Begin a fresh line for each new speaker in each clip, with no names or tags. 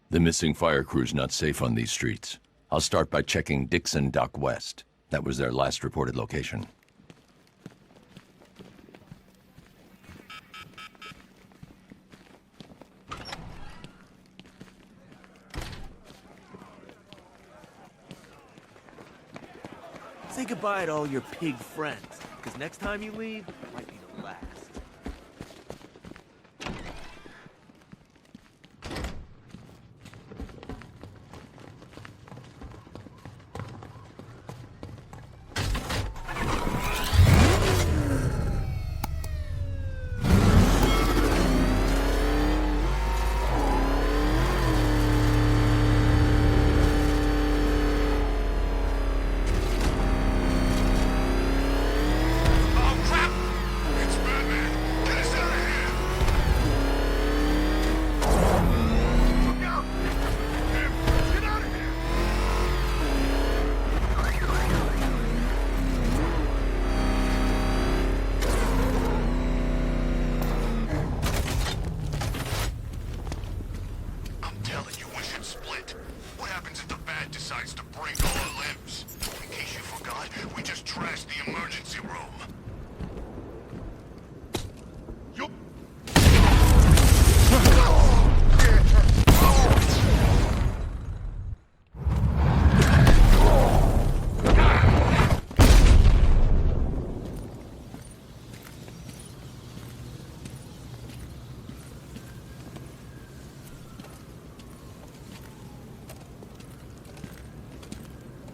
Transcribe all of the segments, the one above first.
The missing fire crew's not safe on these streets. I'll start by checking Dixon Dock West. That was their last reported location.
Say goodbye to all your pig friends, because next time you leave, it might be the last.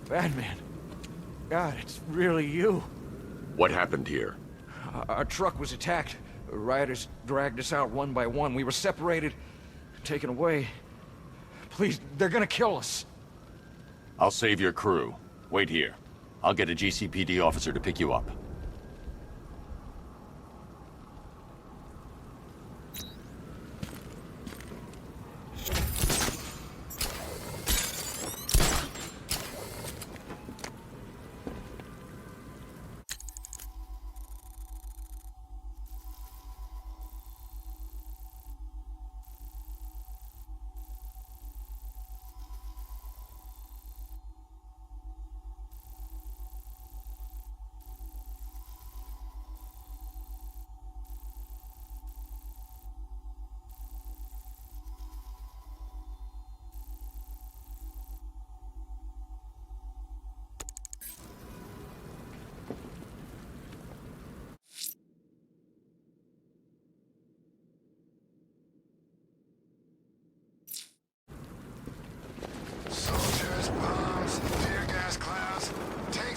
Batman. God, it's really you.
What happened here?
Our truck was attacked. Rioters dragged us out one by one. We were separated, taken away. Please, they're gonna kill us.
I'll save your crew. Wait here. I'll get a GCPD officer to pick you up.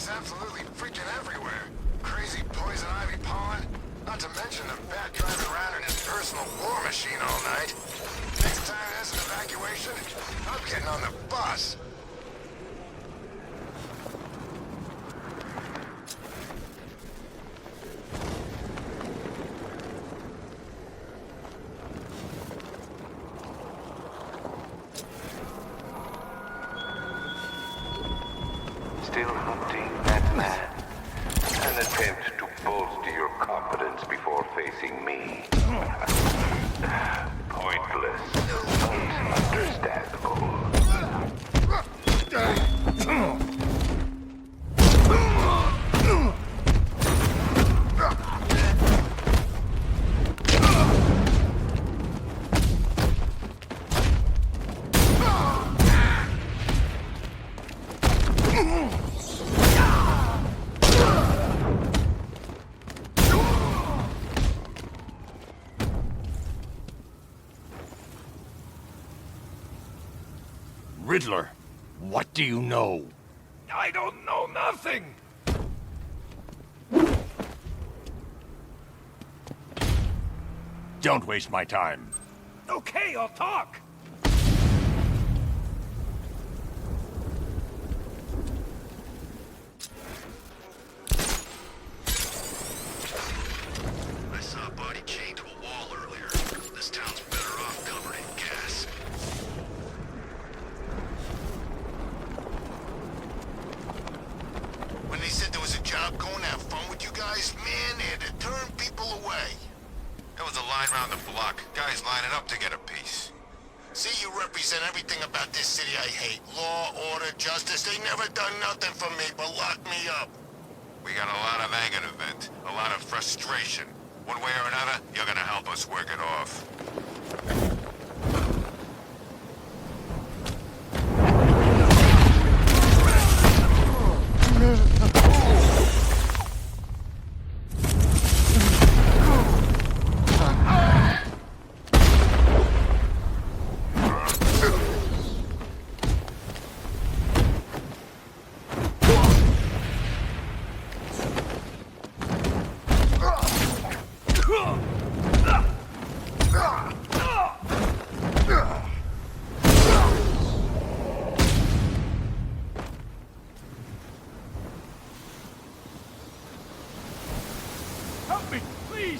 Absolutely freaking everywhere. Crazy poison ivy pollen. Not to mention the bat driving around in his personal war machine all night. Next time there's an evacuation, I'm getting on the bus.
Still hunting that man. An attempt to bolster your confidence before facing me. Pointless, but understandable.
Riddler, what do you know?
I don't know nothing!
Don't waste my time.
Okay, I'll talk!
I saw a body chained to a wall earlier. This town's better off covered in gas. When they said there was a job going to have fun with you guys, man, they had to turn people away. There was a line round the block. Guys lining up to get a piece. See, you represent everything about this city I hate. Law, order, justice. They never done nothing for me but lock me up. We got a lot of anger to vent, a lot of frustration. One way or another, you're gonna help us work it off.
Help me, please!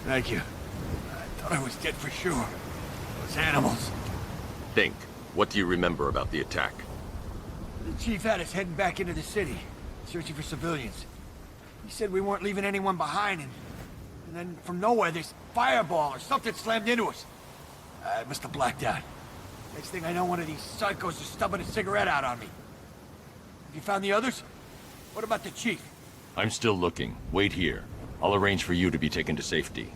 Thank you. I thought I was dead for sure. Those animals.
Think. What do you remember about the attack?
The chief had us heading back into the city, searching for civilians. He said we weren't leaving anyone behind, and then from nowhere this fireball or something slammed into us. I must have blacked out. Next thing I know, one of these psychos is stubbing a cigarette out on me. Have you found the others? What about the chief?
I'm still looking. Wait here. I'll arrange for you to be taken to safety.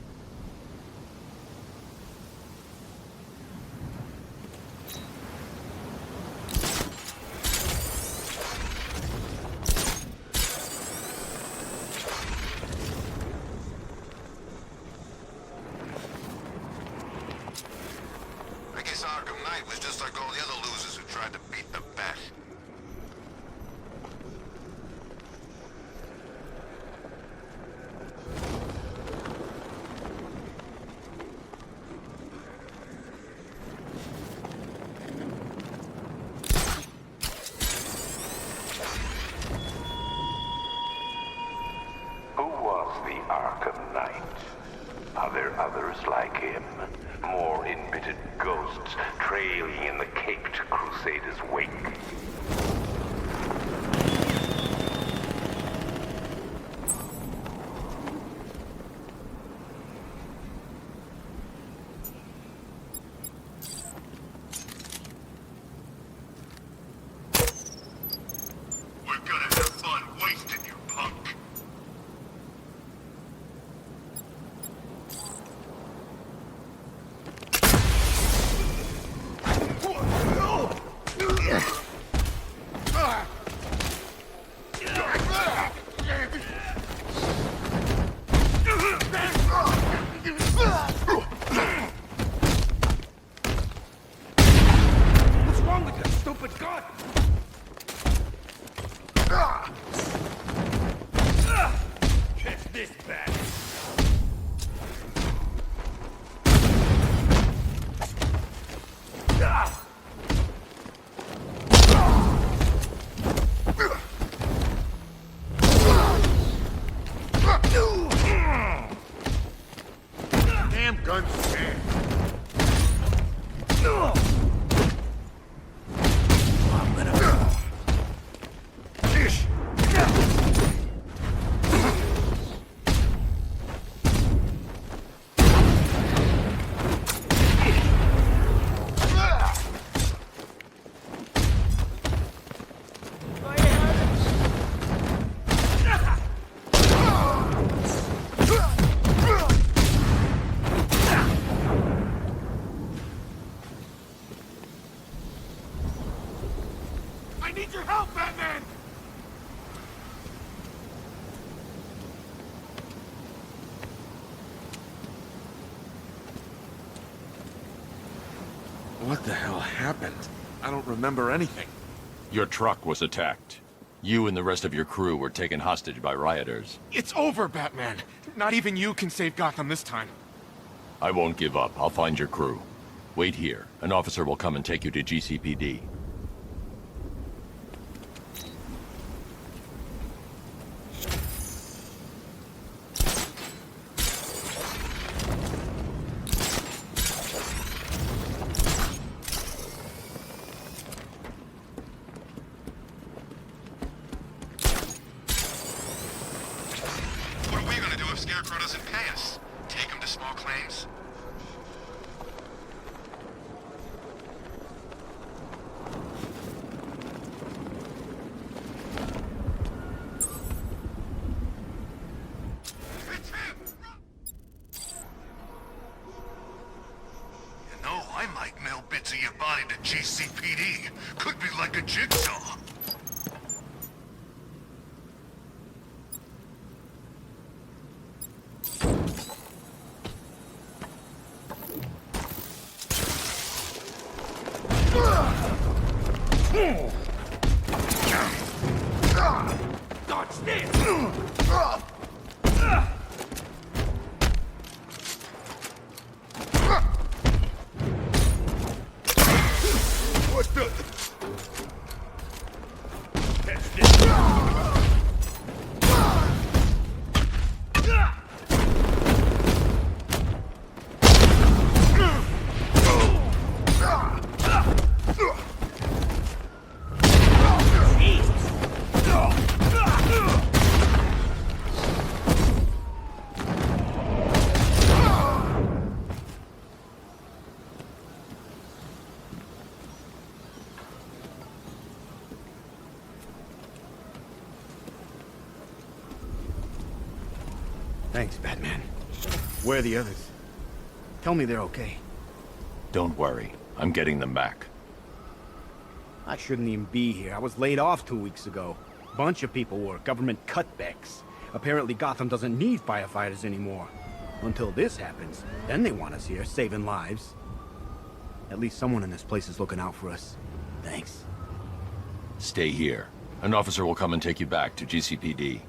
I guess Arkham Knight was just like all the other losers who tried to beat the Bat.
Who was the Arkham Knight? Are there others like him? More embittered ghosts trailing in the caped crusader's wake?
We're gonna have fun wasting you, punk.
What's wrong with you, stupid gun? Catch this bat. Damn gun's jammed. I'm gonna... Ish. I need your help, Batman!
What the hell happened? I don't remember anything.
Your truck was attacked. You and the rest of your crew were taken hostage by rioters.
It's over, Batman. Not even you can save Gotham this time.
I won't give up. I'll find your crew. Wait here. An officer will come and take you to GCPD.
claims? It's him! You know, I might mail bits of your body to GCPD. Could be like a jigsaw. What the?
Thanks, Batman. Where are the others? Tell me they're okay.
Don't worry. I'm getting them back.
I shouldn't even be here. I was laid off 2 weeks ago. Bunch of people were. Government cutbacks. Apparently Gotham doesn't need firefighters anymore. Until this happens. Then they want us here, saving lives. At least someone in this place is looking out for us. Thanks.
Stay here. An officer will come and take you back to GCPD.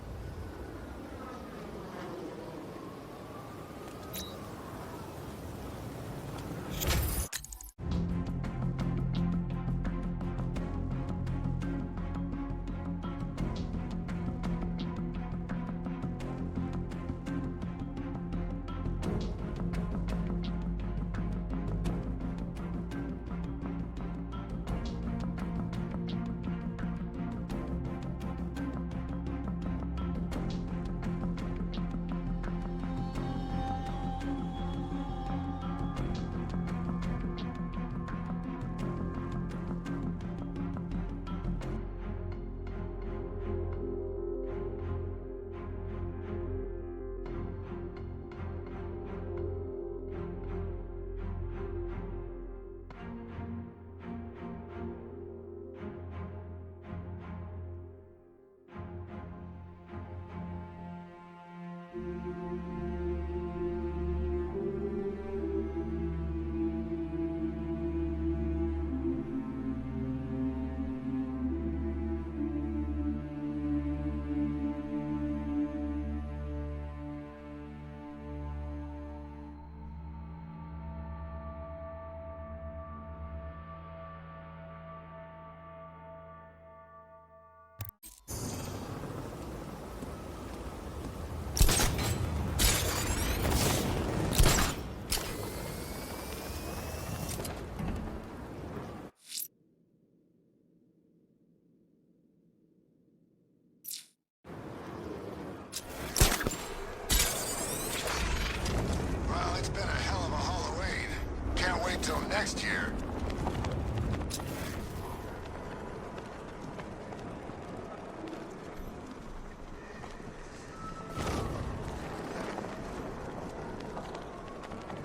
Till next year.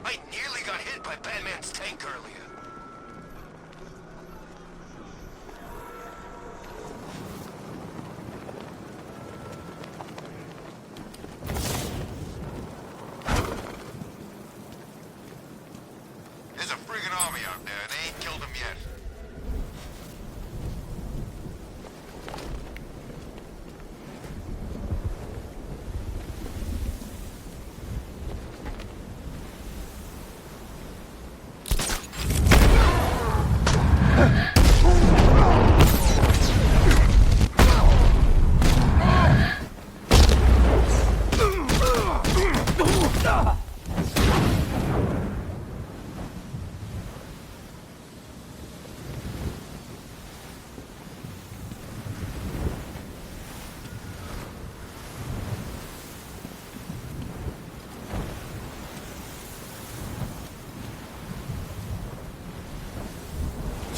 I nearly got hit by Batman's tank earlier. Out there, they ain't killed him yet.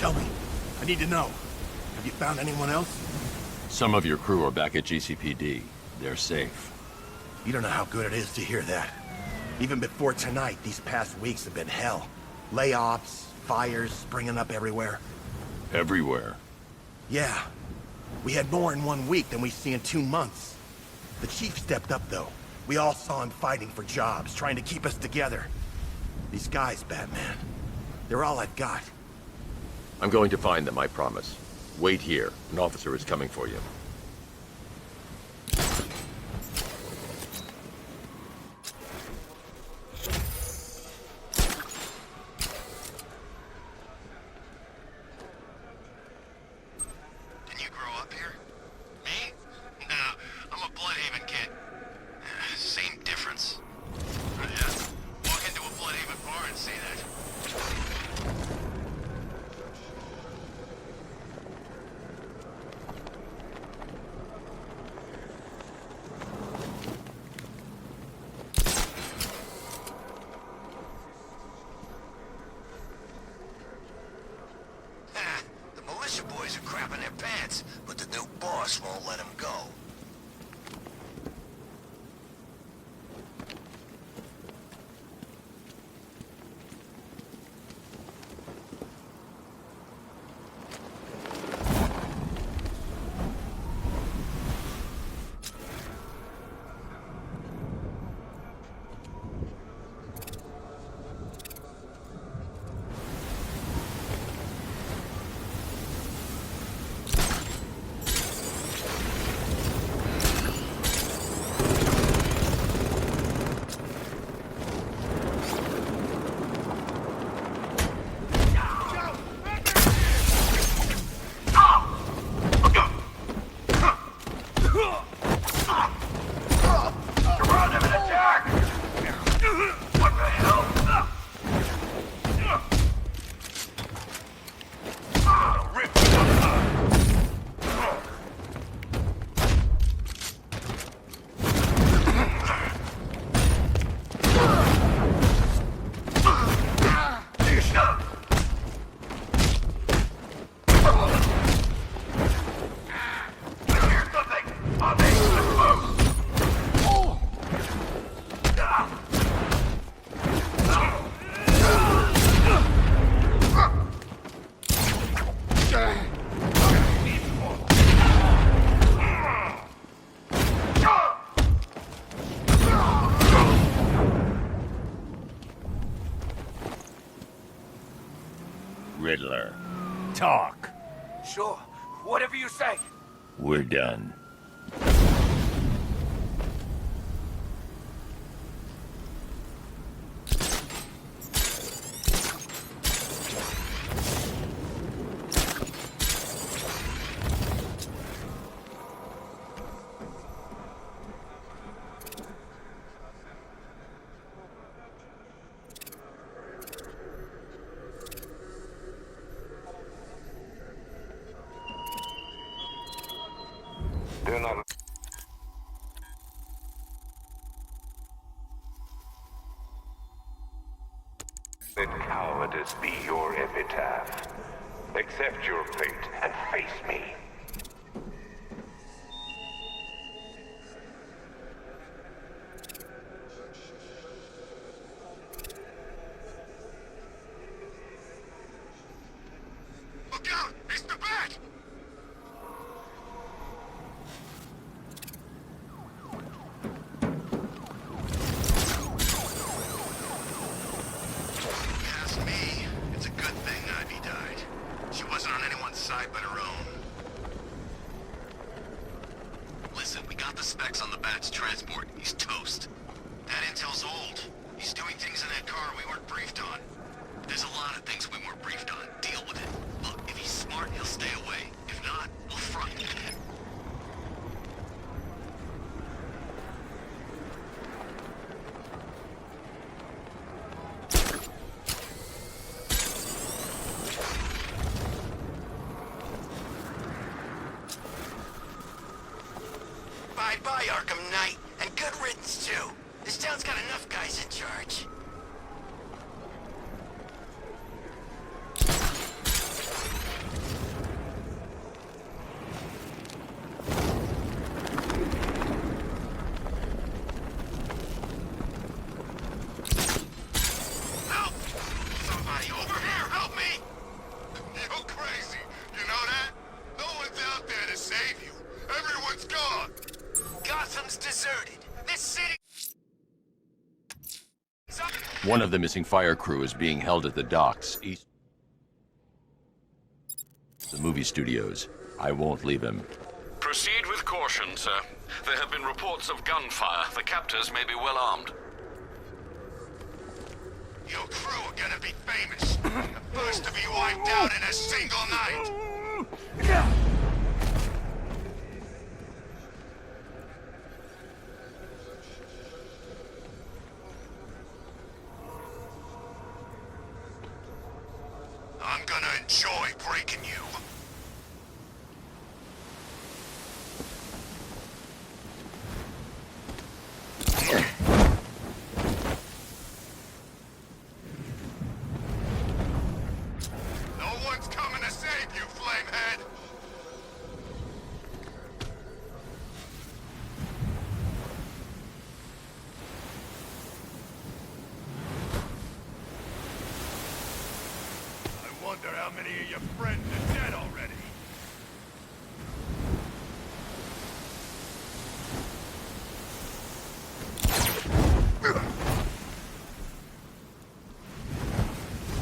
Tell me. I need to know. Have you found anyone else?
Some of your crew are back at GCPD. They're safe.
You don't know how good it is to hear that. Even before tonight, these past weeks have been hell. Layoffs, fires springing up everywhere.
Everywhere.
Yeah. We had more in 1 week than we've seen in 2 months. The chief stepped up, though. We all saw him fighting for jobs, trying to keep us together. These guys, Batman, they're all I've got.
I'm going to find them, I promise. Wait here. An officer is coming for you.
Didn't you grow up here? Me? No, I'm a Bloodhaven kid. Same difference. Yeah? Walk into a Bloodhaven bar and say that. The militia boys are crapping their pants, but the new boss won't let them go.
Riddler. Talk.
Sure. Whatever you say.
We're done.
Do not... Let cowardice be your epitaph. Accept your fate and face me.
Look out! It's the Bat! Ask me. It's a good thing Ivy died. She wasn't on anyone's side but her own. Listen, we got the specs on the Bat's transport. He's toast. That intel's old. He's doing things in that car we weren't briefed on. There's a lot of things we weren't briefed on. Deal with it. Look, if he's smart, he'll stay away. If not, we'll front. Bye-bye, Arkham Knight. And good riddance, too. This town's got enough guys in charge.
One of the missing fire crew is being held at the docks east the movie studios. I won't leave him.
Proceed with caution, sir. There have been reports of gunfire. The captors may be well armed.
Your crew are gonna be famous. The first to be wiped out in a single night. I'm gonna enjoy breaking you. No one's coming to save you, Flamehead! I wonder how many of your friends are dead already.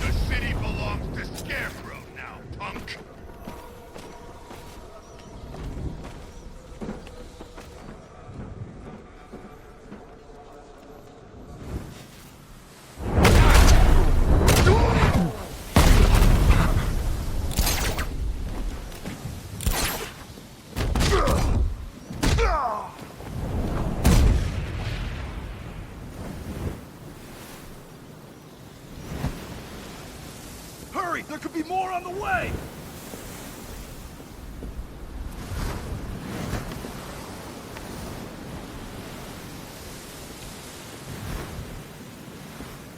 The city belongs to Scarecrow now, punk.
Hurry! There could be more on the way!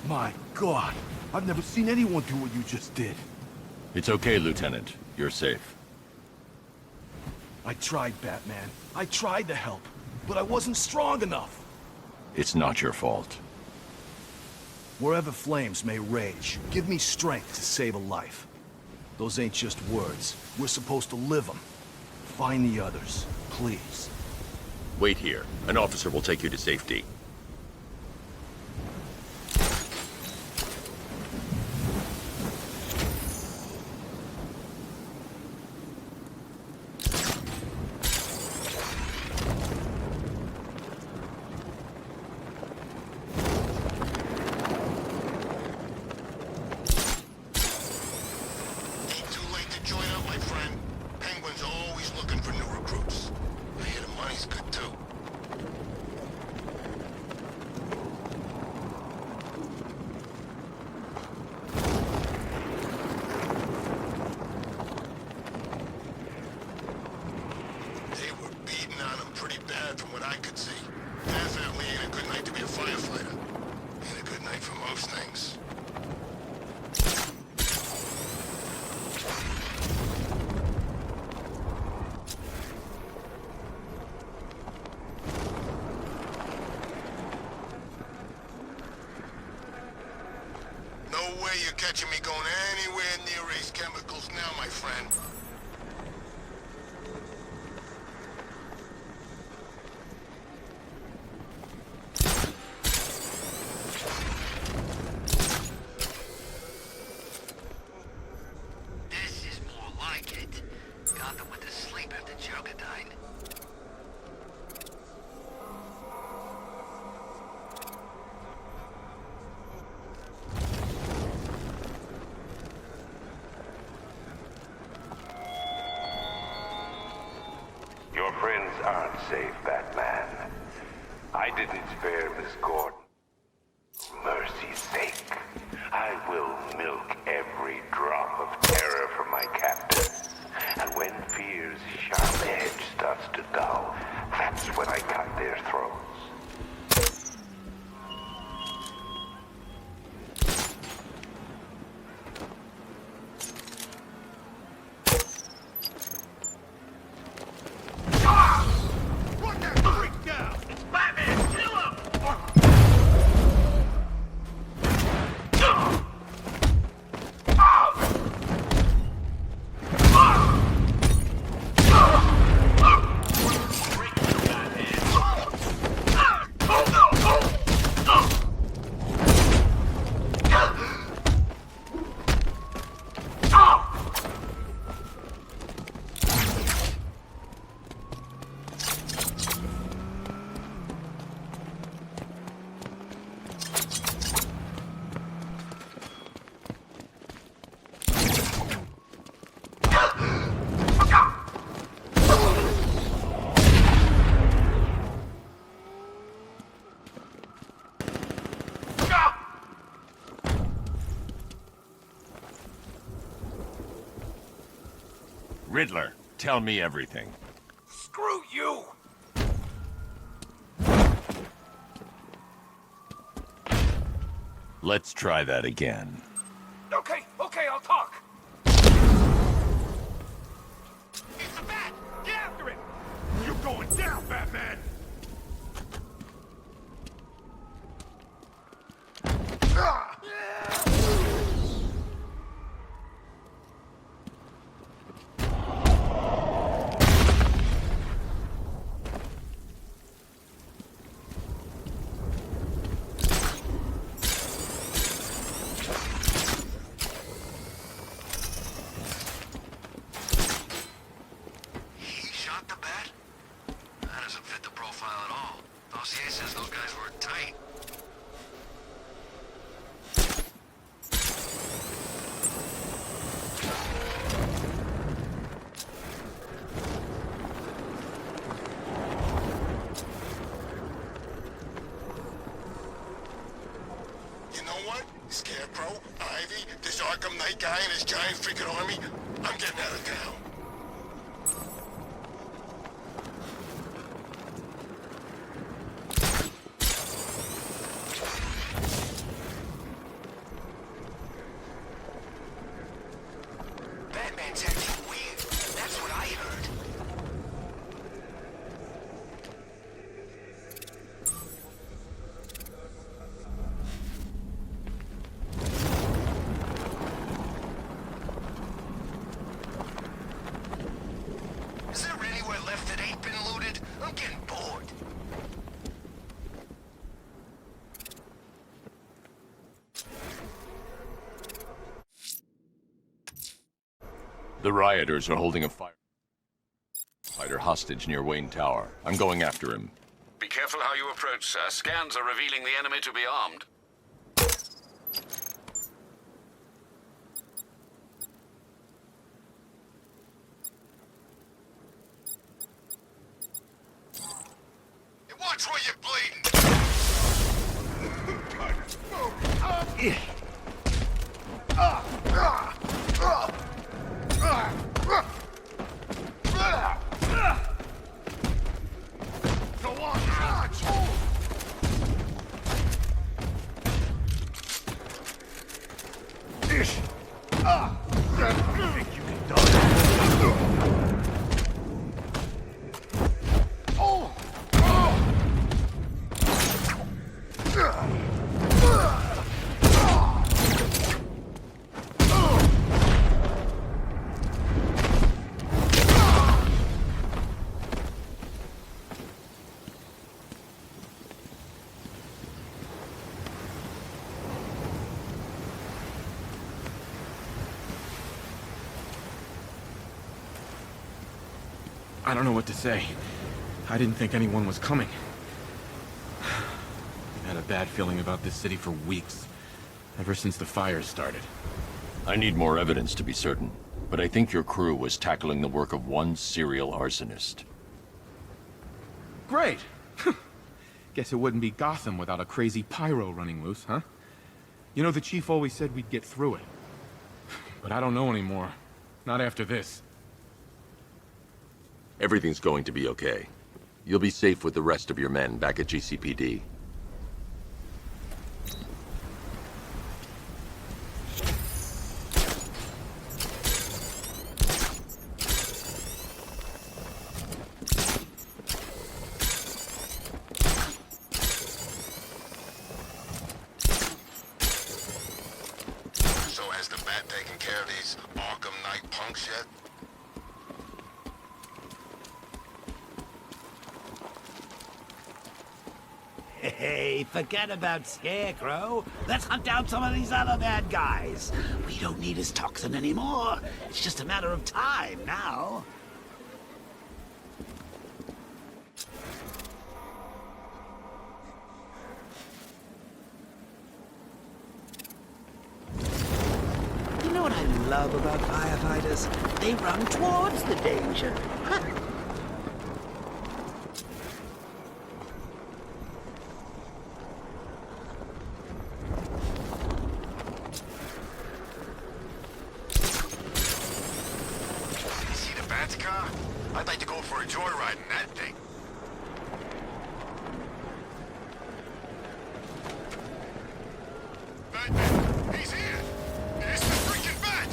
My God! I've never seen anyone do what you just did.
It's okay, Lieutenant. You're safe.
I tried, Batman. I tried to help, but I wasn't strong enough.
It's not your fault.
Wherever flames may rage, give me strength to save a life. Those ain't just words. We're supposed to live them. Find the others, please.
Wait here. An officer will take you to safety.
Ain't too late to join up, my friend. Penguin's always looking for new recruits. I hear the money's good, too. They were beating on him pretty bad from what I could see. Definitely ain't a good night to be a firefighter. Ain't a good night for most things. No way you're catching me going anywhere near Ace Chemicals now, my friend.
This is more like it. Gotham went to sleep after Joker died.
Your friends aren't safe, Batman. I didn't spare Miss Gordon. Mercy's sake, I will milk every drop of terror from my captors. And when fear's sharp edge starts to dull, that's when I cut their throats.
Run that freak down!
Batman, kill him!
Riddler, tell me everything.
Screw you!
Let's try that again.
Okay, I'll talk. It's the Bat! Get after it!
You're going down, Batman!
He shot the Bat? That doesn't fit the profile at all. Dossier says those guys were tight. You know what? Scarecrow, Ivy, this Arkham Knight guy and his giant freaking army, I'm getting out of town. Batman's acting weird. That's what I heard. Is there anywhere left that ain't been looted? I'm getting bored.
The rioters are holding a firefighter hostage near Wayne Tower. I'm going after him.
Be careful how you approach, sir. Scans are revealing the enemy to be armed.
Watch where you're bleeding.
Go on, charge! Think you can dodge?
I don't know what to say. I didn't think anyone was coming. I've had a bad feeling about this city for weeks. Ever since the fires started.
I need more evidence to be certain, but I think your crew was tackling the work of one serial arsonist.
Great! Guess it wouldn't be Gotham without a crazy pyro running loose, huh? You know, the chief always said we'd get through it. But I don't know anymore. Not after this.
Everything's going to be okay. You'll be safe with the rest of your men back at GCPD.
So has the Bat taken care of these Arkham Knight punks yet?
Hey, forget about Scarecrow. Let's hunt down some of these other bad guys. We don't need his toxin anymore. It's just a matter of time now. You know what I love about firefighters? They run towards the danger.
See the I'd like to go for a joyride in that thing. Batman, he's here! It's the freaking Bat!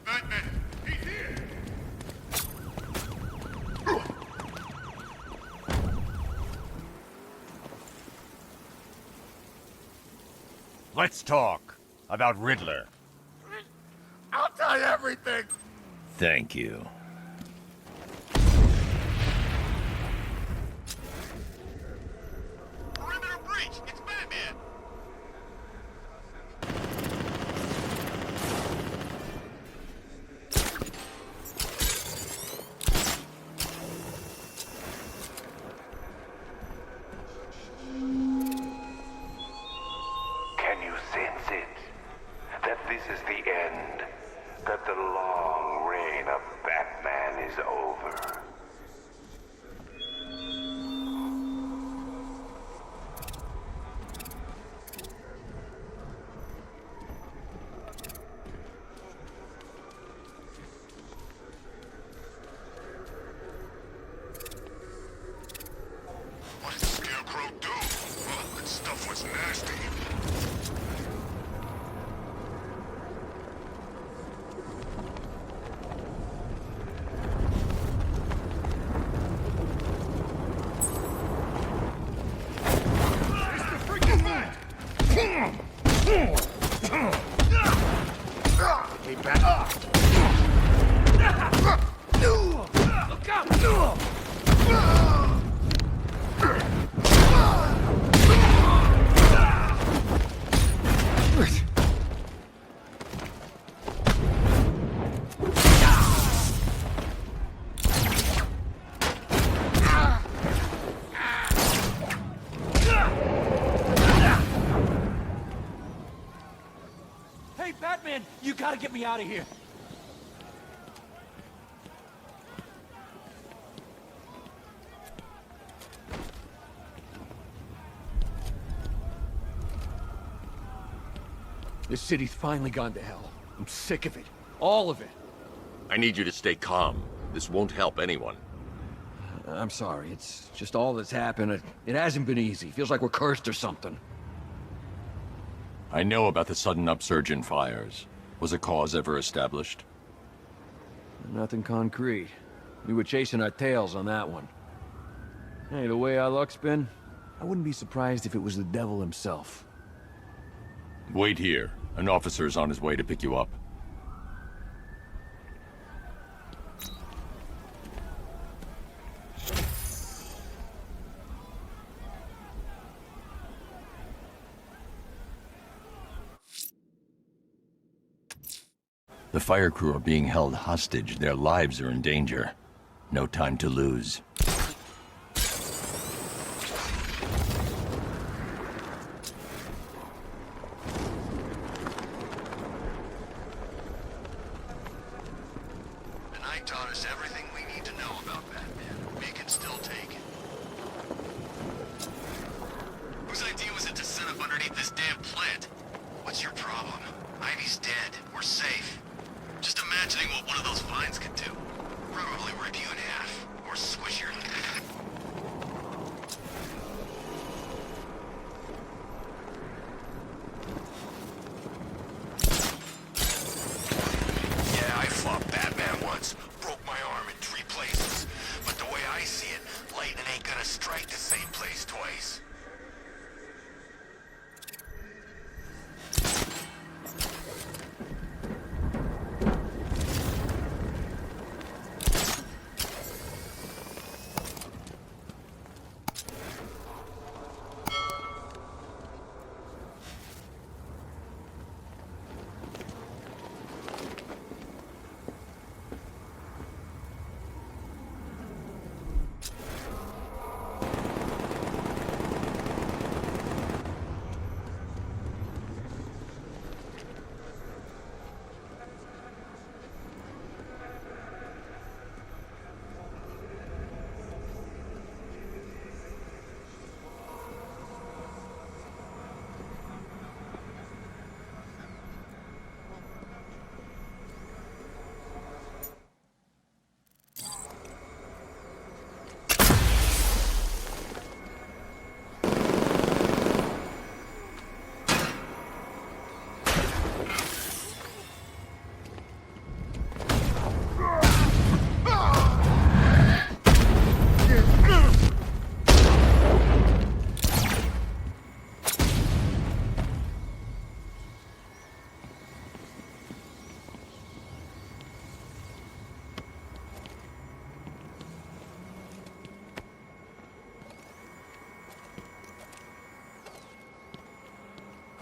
Batman, he's here!
Let's talk about Riddler.
I'll tell you everything!
Thank you.
Perimeter breach! It's Batman!
Can you sense it? That this is the end? That the long reign of Batman is over?
What did Scarecrow do? Oh, that stuff was nasty.
Hey, Bat.
Look out!
Hey, Batman! You gotta get me out of here! This city's finally gone to hell. I'm sick of it. All of it.
I need you to stay calm. This won't help anyone.
I'm sorry. It's just all that's happened. It hasn't been easy. Feels like we're cursed or something.
I know about the sudden upsurge in fires. Was a cause ever established?
Nothing concrete. We were chasing our tails on that one. Hey, the way our luck's been, I wouldn't be surprised if it was the devil himself.
Wait here. An officer's on his way to pick you up. The fire crew are being held hostage. Their lives are in danger. No time to lose.
The night taught us everything we need to know about Batman. We can still take it. Whose idea was it to set up underneath this damn plant? What's your problem? Ivy's dead. We're safe. Just imagining what one of those vines could do. Probably rip you in half. Or squish your... Yeah, I fought Batman once. Broke my arm in 3 places. But the way I see it, lightning ain't gonna strike the same place twice.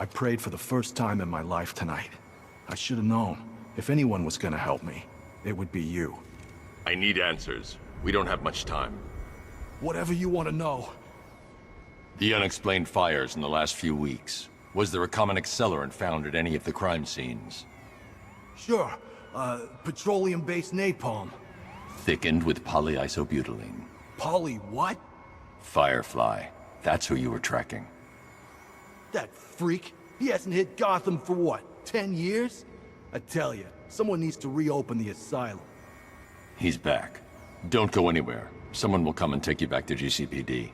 I prayed for the first time in my life tonight. I should have known. If anyone was gonna help me, it would be you.
I need answers. We don't have much time.
Whatever you want to know.
The unexplained fires in the last few weeks. Was there a common accelerant found at any of the crime scenes?
Sure. Petroleum-based napalm.
Thickened with polyisobutylene.
Polly what?
Firefly. That's who you were tracking.
That freak. He hasn't hit Gotham for what, 10 years? I tell you, someone needs to reopen the asylum.
He's back. Don't go anywhere. Someone will come and take you back to GCPD.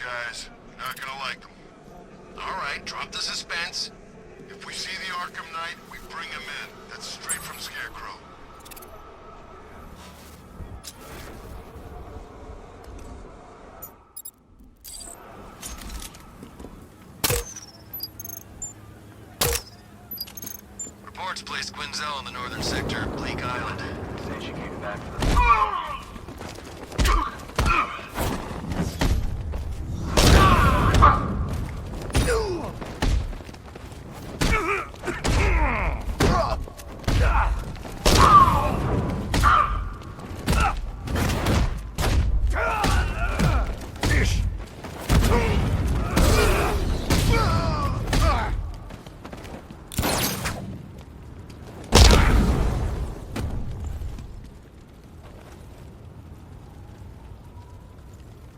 Guys, you're not gonna like them. All right, drop the suspense. If we see the Arkham Knight, we bring him in. That's straight from Scarecrow. Reports placed Quinzel in the northern sector, Bleak Island. Say she came back for the...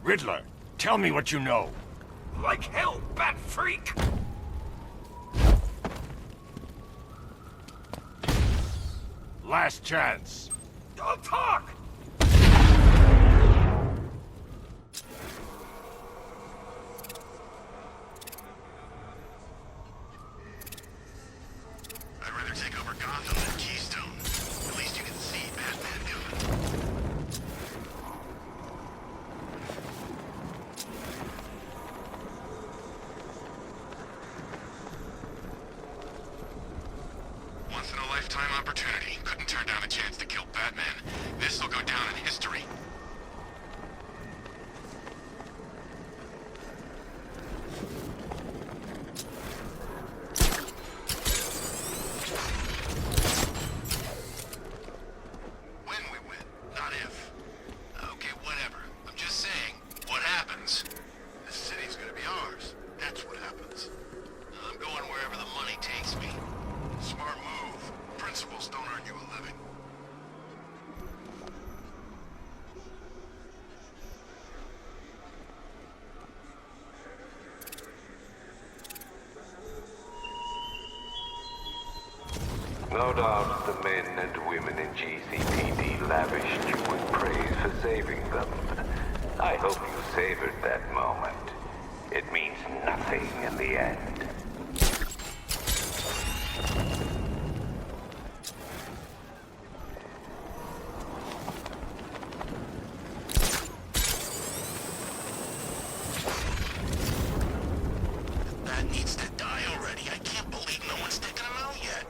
Riddler, tell me what you know.
Like hell, bat freak!
Last chance.
Don't talk!
I'd rather take over Gotham than Keystone. At least you can see Batman coming. Once-in-a-lifetime opportunity. Couldn't turn down a chance to kill Batman. This'll go down in history. When we win, not if. Okay, whatever. I'm just saying, what happens? This city's gonna be ours. That's what happens. I'm going wherever the money takes me. Smart move. Principles don't earn you a living.
No doubt the men and women in GCPD lavished you with praise for saving them. I hope you savored that moment. It means nothing in the end.
That needs to die already. I can't believe no one's taken him out yet.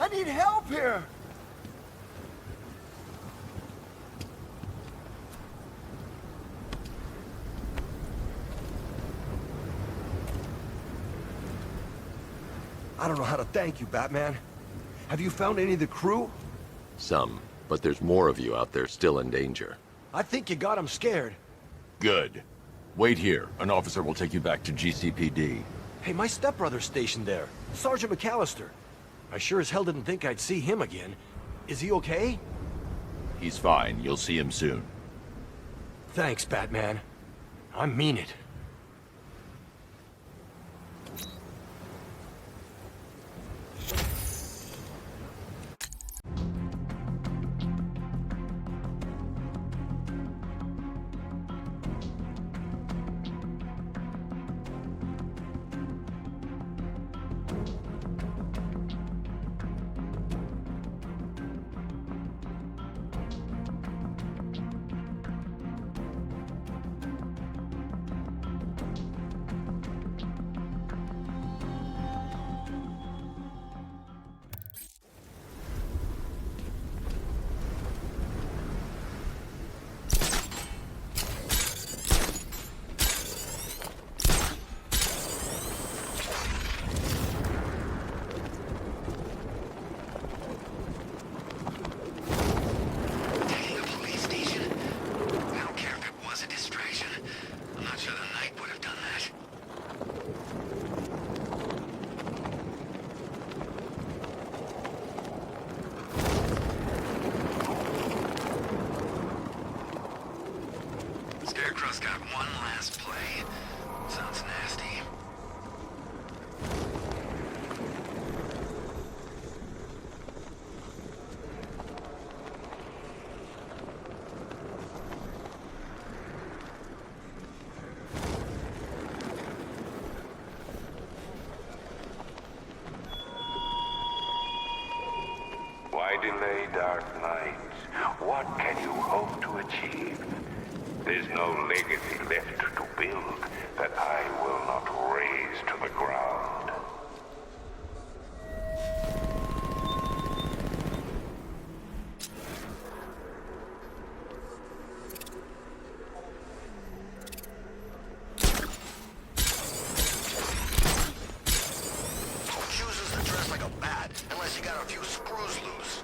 I need help here!
I don't know how to thank you, Batman. Have you found any of the crew?
Some, but there's more of you out there still in danger.
I think you got them scared.
Good. Wait here. An officer will take you back to GCPD.
Hey, my stepbrother's stationed there, Sergeant McAllister. I sure as hell didn't think I'd see him again. Is he okay?
He's fine. You'll see him soon.
Thanks, Batman. I mean it.
Scarecrow's got one last play. Sounds nasty.
Why delay, Dark Knight? What can you hope to achieve? There's no legacy left to build that I will not raise to the ground.
Who chooses to dress like a bat unless you got a few screws loose?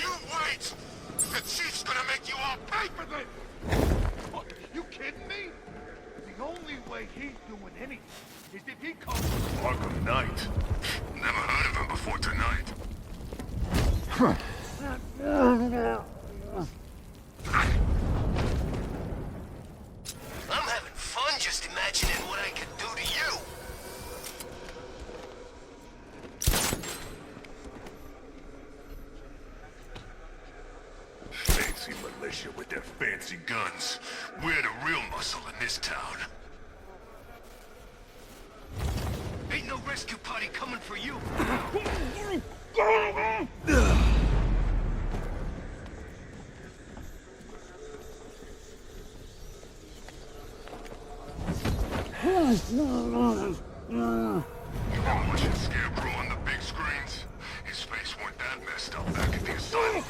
You wait! The chief's gonna make you all pay for this!
What, you kidding me? The only way he's doing anything is if he comes from
Arkham Knight. Never heard of him before tonight. I'm having fun just imagining what I can do to you. Fancy militia with their fancy guns. We're the real muscle in this town. Ain't no rescue party coming for you. You been watching Scarecrow on the big screens? His face weren't that messed up back at the asylum.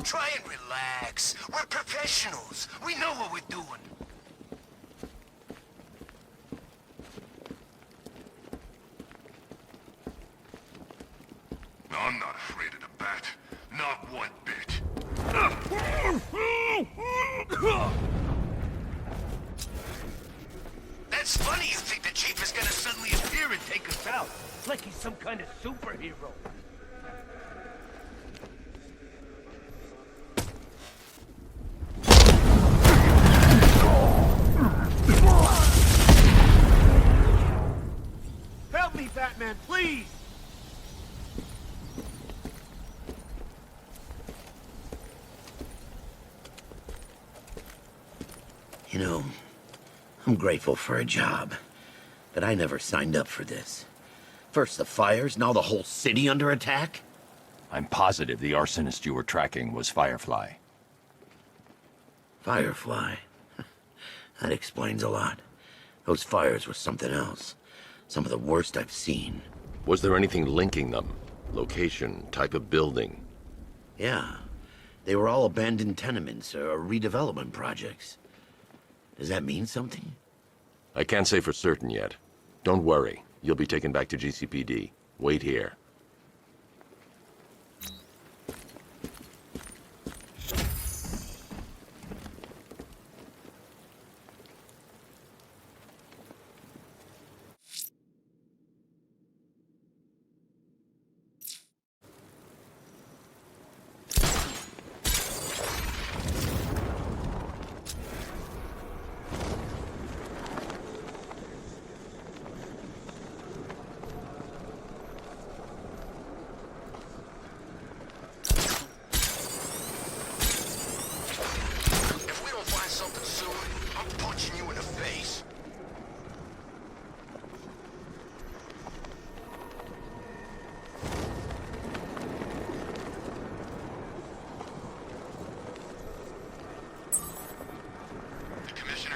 Try and relax. We're professionals. We know what we're doing. I'm not afraid of the bat. Not one bit. That's funny you think the chief is gonna suddenly appear and take us out.
It's like he's some kind of superhero.
Help me, Batman, please!
You know, I'm grateful for a job, but I never signed up for this. First the fires, now the whole city under attack?
I'm positive the arsonist you were tracking was Firefly.
Firefly? That explains a lot. Those fires were something else. Some of the worst I've seen.
Was there anything linking them? Location, type of building?
Yeah. They were all abandoned tenements or redevelopment projects. Does that mean something?
I can't say for certain yet. Don't worry. You'll be taken back to GCPD. Wait here.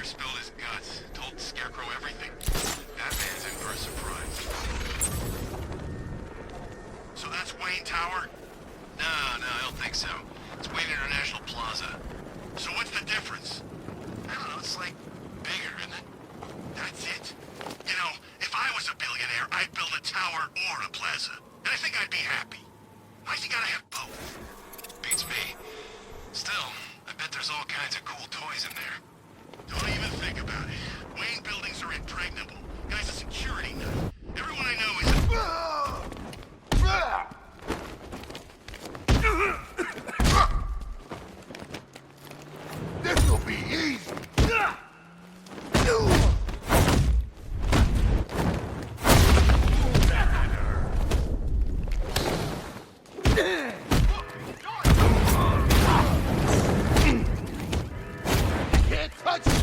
Spilled his guts, told Scarecrow everything. Batman's in for a surprise. So that's Wayne Tower? No, I don't think so. It's Wayne International Plaza. So what's the difference? I don't know, it's like bigger, isn't it? That's it. You know, if I was a billionaire, I'd build a tower or a plaza. And I think I'd be happy. I think I'd have both. Beats me. Still, I bet there's all kinds of cool toys in there. Don't even think about it. Wayne buildings are impregnable. Guy's a security nut. Everyone I know is
This'll be easy. Can't touch it.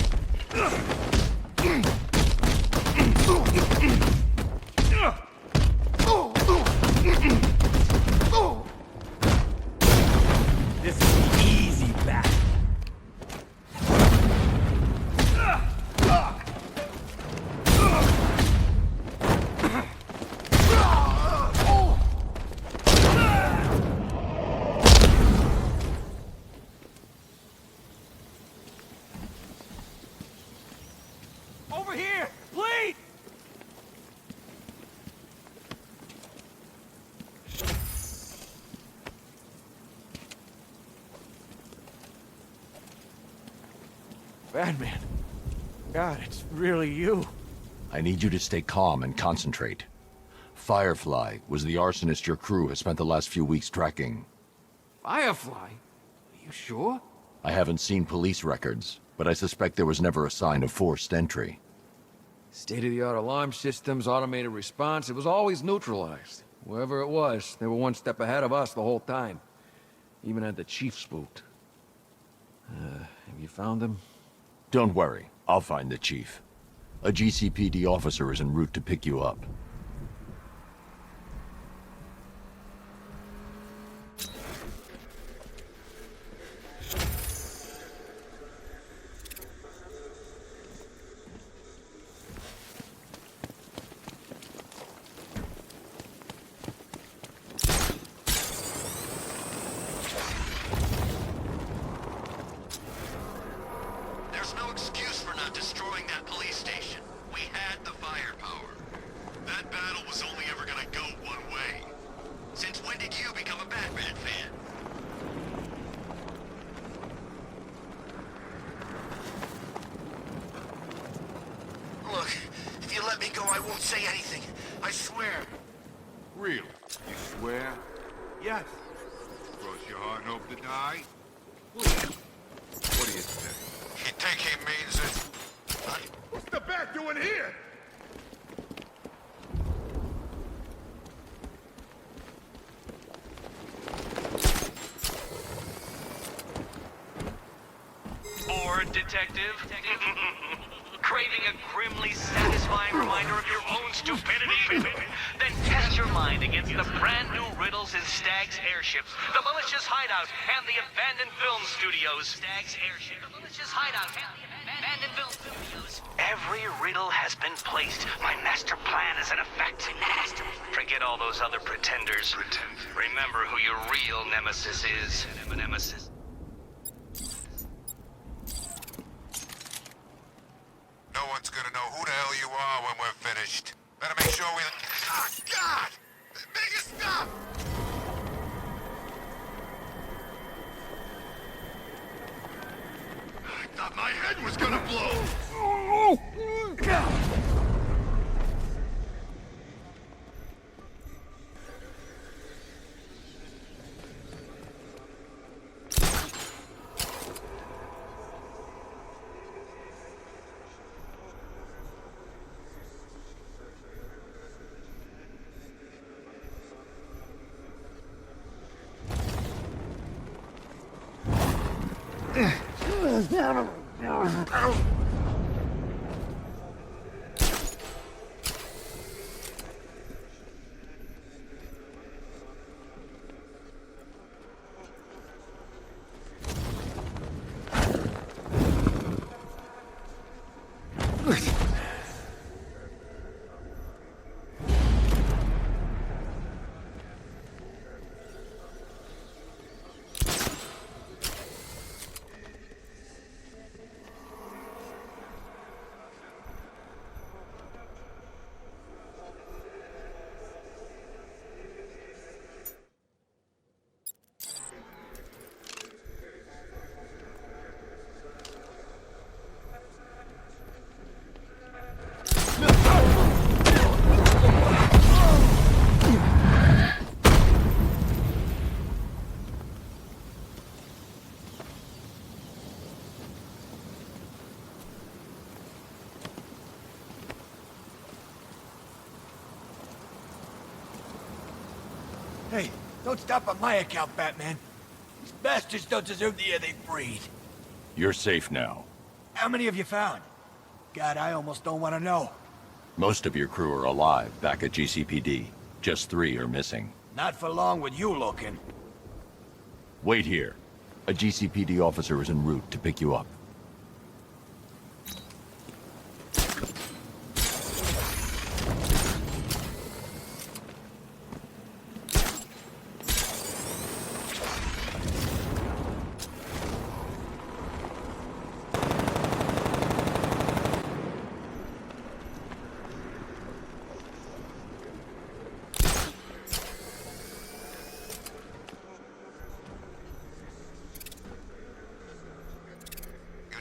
This is easy, Bat.
Over here! Please!
Batman. God, it's really you.
I need you to stay calm and concentrate. Firefly was the arsonist your crew has spent the last few weeks tracking.
Firefly? Are you sure?
I haven't seen police records, but I suspect there was never a sign of forced entry.
State-of-the-art alarm systems, automated response, it was always neutralized. Whoever it was, they were one step ahead of us the whole time. Even had the chief spooked. Have you found him?
Don't worry, I'll find the chief. A GCPD officer is en route to pick you up.
There's no excuse for not destroying that police station. We had the firepower. That battle was only ever gonna go one way. Since when did you become a Batman fan? Look, if you let me go, I won't say anything. I swear.
Really? You swear?
Yes.
Cross your heart and hope to die? Please. What do you say?
You think he means it?
What's the bat doing here?
Bored, detective? Craving a grimly satisfying reminder of your own stupidity? Then test your mind against the brand new riddles in Stag's airships, the malicious hideout, and the abandoned film studios. Stag's airship, the malicious hideout, and the abandoned film studios. Every riddle has been placed. My master plan is in effect. Forget all those other pretenders. Remember who your real nemesis is. Nemesis.
No one's gonna know who the hell you are when we're finished. Better make sure we... Ah, God! Make it stop!
I thought my head was gonna blow!
Hey, don't stop on my account, Batman. These bastards don't deserve the air they breathe.
You're safe now.
How many have you found? God, I almost don't want to know.
Most of your crew are alive back at GCPD. Just 3 are missing.
Not for long with you looking.
Wait here. A GCPD officer is en route to pick you up.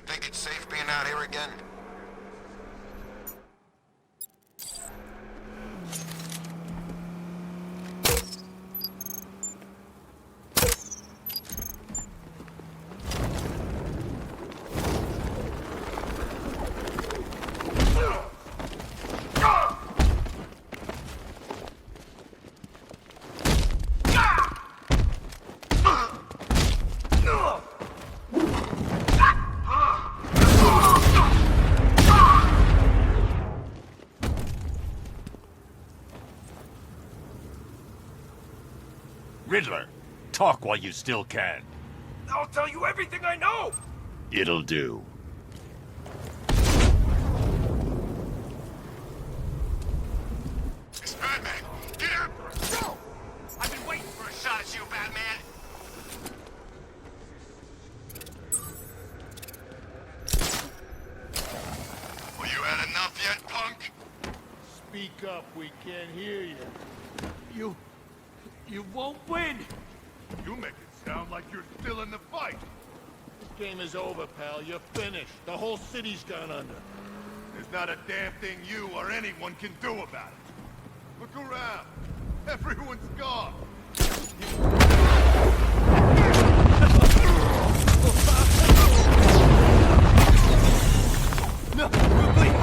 Think it's safe being out here again?
Riddler, talk while you still can.
I'll tell you everything I know!
It'll do.
It's Batman! Get after him! Go!
I've been waiting for a shot at you, Batman!
Well, you had enough yet, punk?
Speak up, we can't hear you. You won't win!
You make it sound like you're still in the fight.
This game is over, pal. You're finished. The whole city's gone under.
There's not a damn thing you or anyone can do about it. Look around. Everyone's gone.
No, please.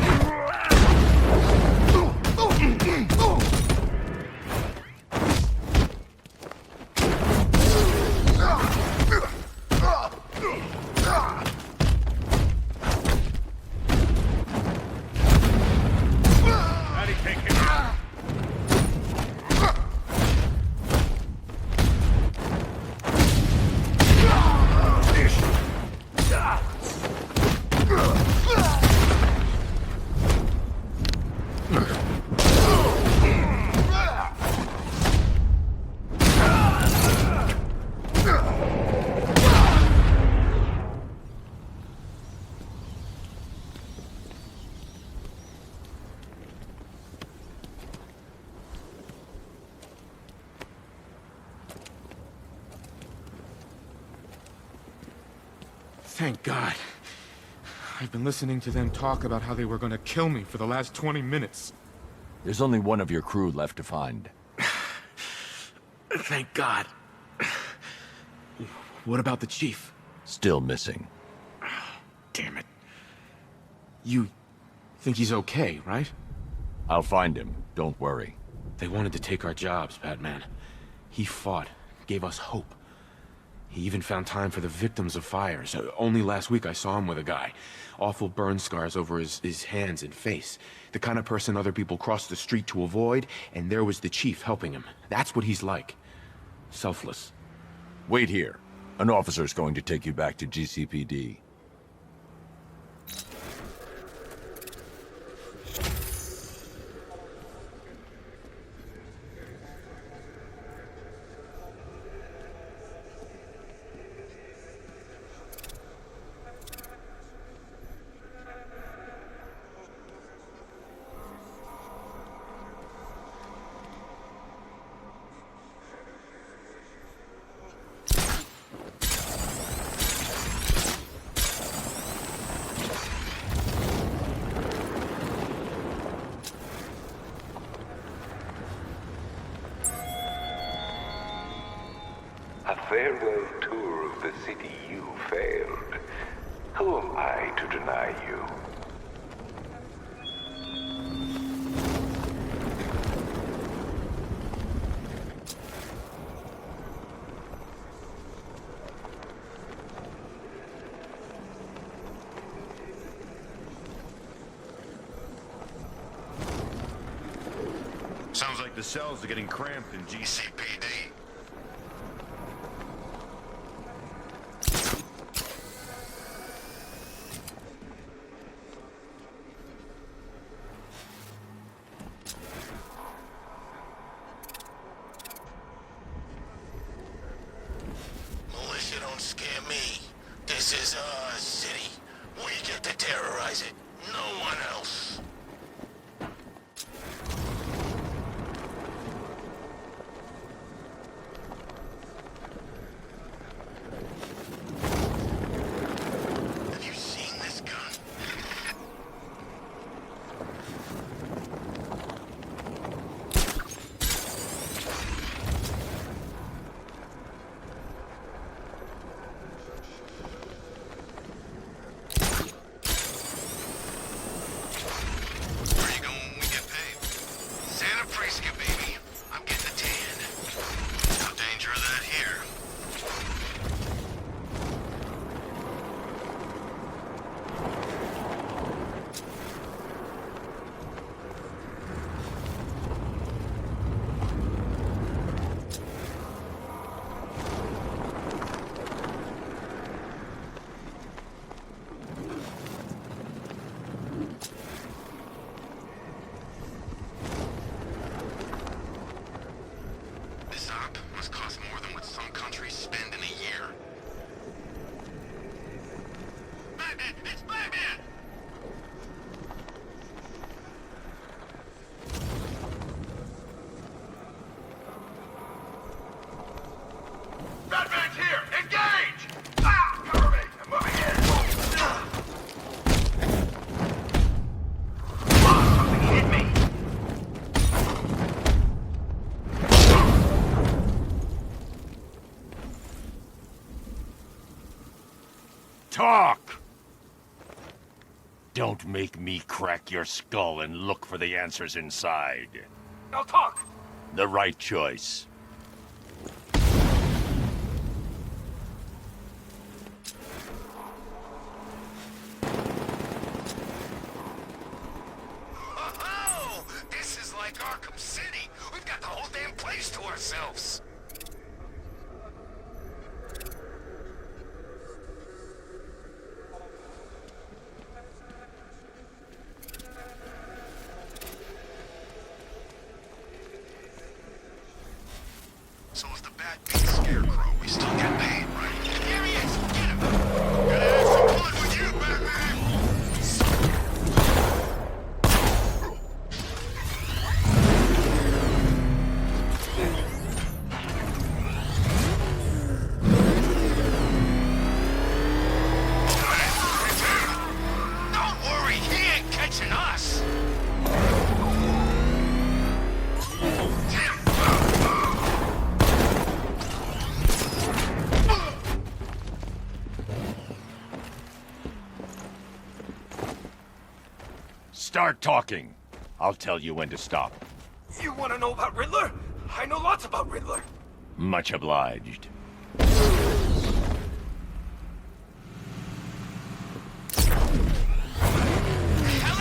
Thank God. I've been listening to them talk about how they were gonna kill me for the last 20 minutes.
There's only one of your crew left to find.
Thank God. What about the chief?
Still missing.
Damn it. You think he's okay, right?
I'll find him. Don't worry.
They wanted to take our jobs, Batman. He fought, gave us hope. He even found time for the victims of fires. Only last week I saw him with a guy. Awful burn scars over his hands and face. The kind of person other people cross the street to avoid, and there was the chief helping him. That's what he's like. Selfless.
Wait here. An officer's going to take you back to GCPD.
A farewell tour of the city you failed. Who am I to deny you?
Sounds like the cells are getting cramped in GCPD.
Militia don't scare me. This is our city. We get to terrorize it. No one else. Have you seen this gun?
talk! Don't make me crack your skull and look for the answers inside.
I'll talk!
The right choice.
Oh, this is like Arkham City. We've got the whole damn place to ourselves. So if the bat beats Scarecrow, we still get paid, right? Here he is! Get him! Gotta have some fun with you, Batman! Don't worry, he ain't catching us!
Start talking. I'll tell you when to stop.
You want to know about Riddler? I know lots about Riddler.
Much obliged.
Hell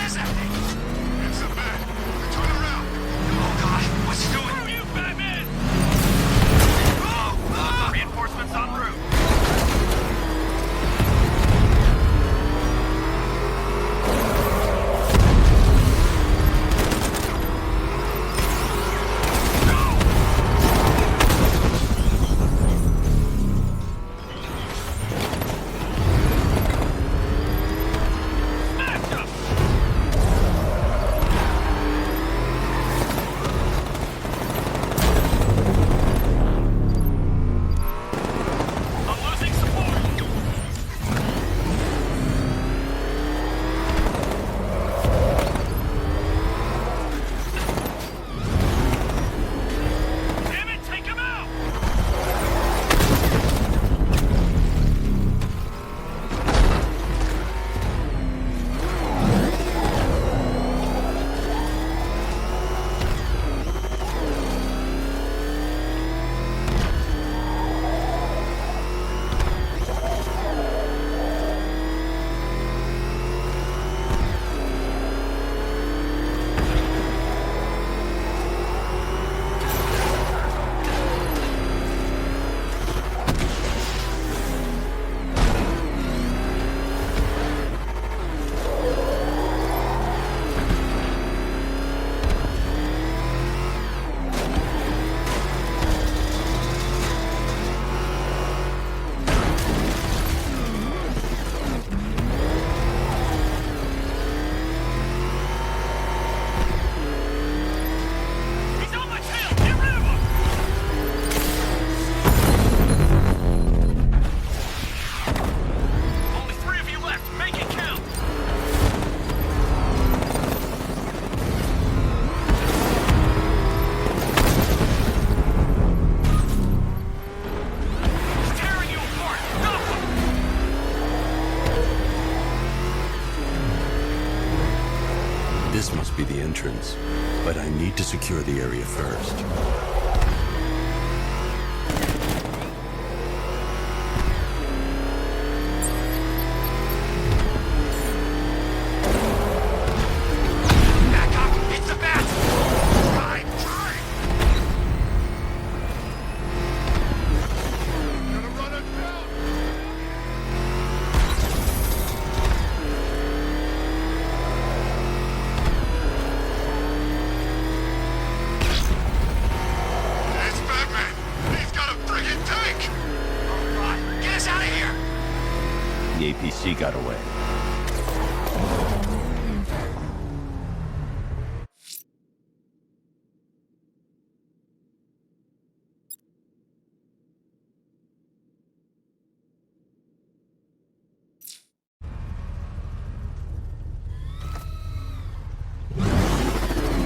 is that thing? It's a bat. Turn around. Oh God, what's he doing?
Screw you, Batman! Reinforcements en route.
This must be the entrance, but I need to secure the area first.
The APC got away.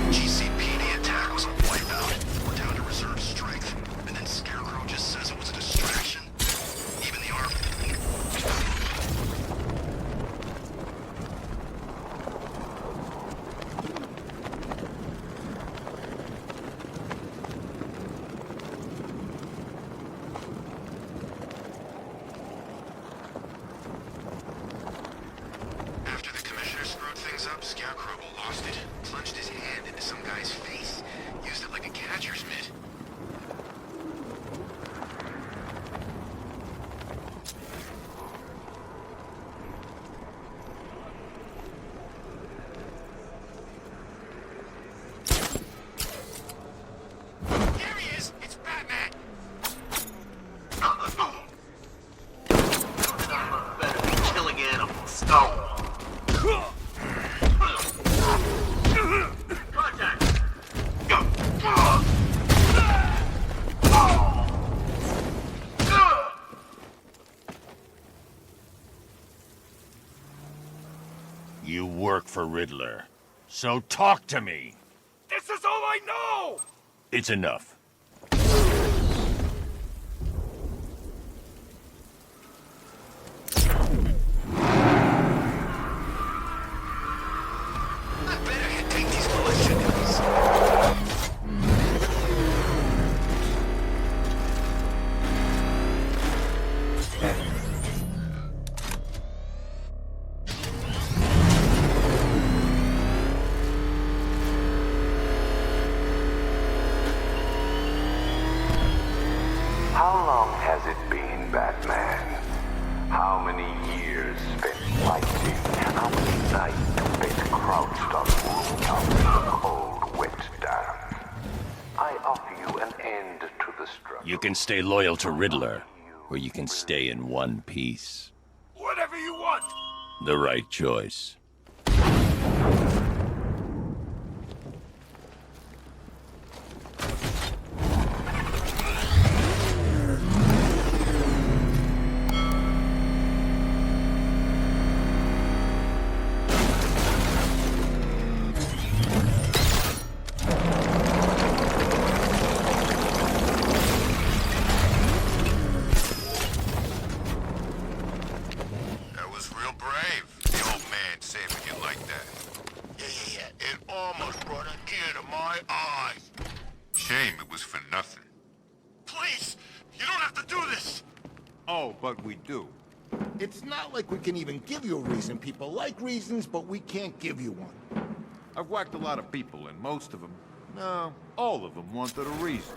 GCPD attack was a wipeout. We're down to reserve strength. And then Scarecrow just says it was a distraction. Even the army.
for Riddler. So talk to me.
This is all I know!
It's enough.
I better take these militia guys.
How long has it been, Batman? How many years spent fighting? How many nights spent crouched on rooftops in the cold, wet damp? I offer you an end to the struggle.
You can stay loyal to Riddler, or you can stay in one piece.
Whatever you want!
The right choice.
That was real brave, the old man saving you like that. Yeah. It almost brought a tear to my eyes. Shame it was for nothing.
Please! You don't have to do this!
Oh, but we do.
It's not like we can even give you a reason. People like reasons, but we can't give you one.
I've whacked a lot of people, and most of them, no, all of them wanted a reason.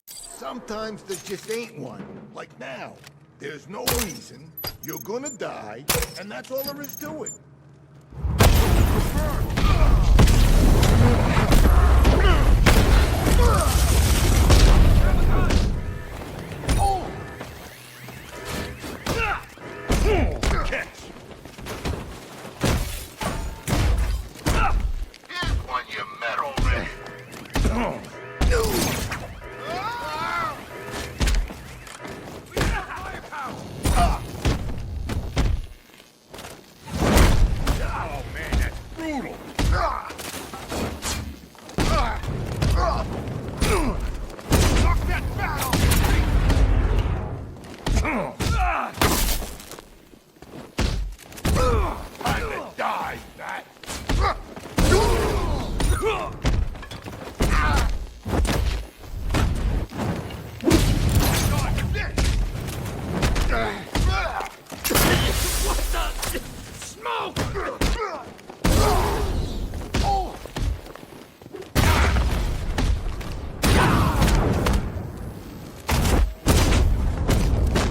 Sometimes there just ain't one. Like now. There's no reason. You're gonna die, and that's all there is to it.
Here's one, you metal red.
Oh man, that's brutal! Fuck that battle! Time to die, Bat! What the? Smoke!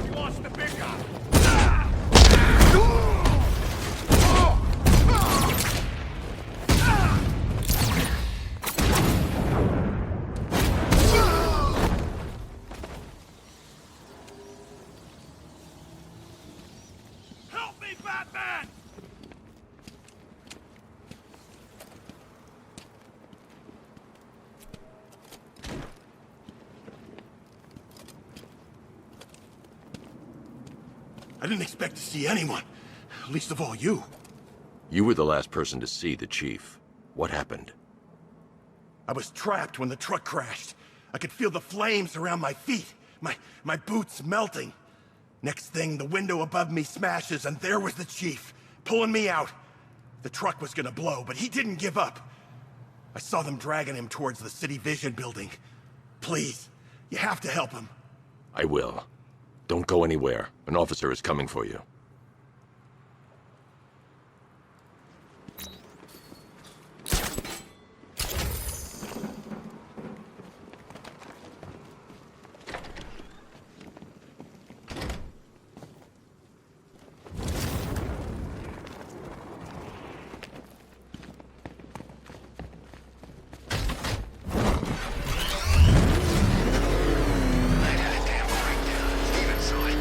You lost the big guy. Help me, Batman!
I didn't expect to see anyone. Least of all you.
You were the last person to see the chief. What happened?
I was trapped when the truck crashed. I could feel the flames around my feet. My boots melting. Next thing, the window above me smashes, and there was the chief, pulling me out. The truck was gonna blow, but he didn't give up. I saw them dragging him towards the City Vision building. Please, you have to help him.
I will. Don't go anywhere. An officer is coming for you.
I had a damn breakdown. Steven saw it.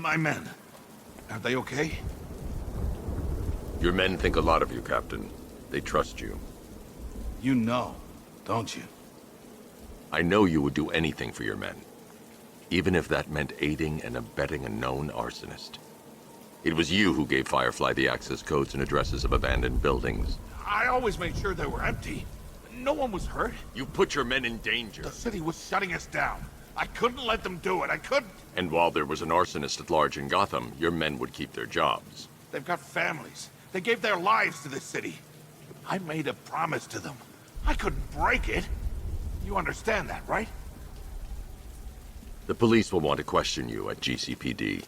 My men. Are they okay?
Your men think a lot of you, Captain. They trust you.
You know, don't you?
I know you would do anything for your men. Even if that meant aiding and abetting a known arsonist. It was you who gave Firefly the access codes and addresses of abandoned buildings.
I always made sure they were empty. No one was hurt.
You put your men in danger.
The city was shutting us down. I couldn't let them do it. I couldn't.
And while there was an arsonist at large in Gotham, your men would keep their jobs.
They've got families. They gave their lives to this city. I made a promise to them. I couldn't break it. You understand that, right?
The police will want to question you at GCPD.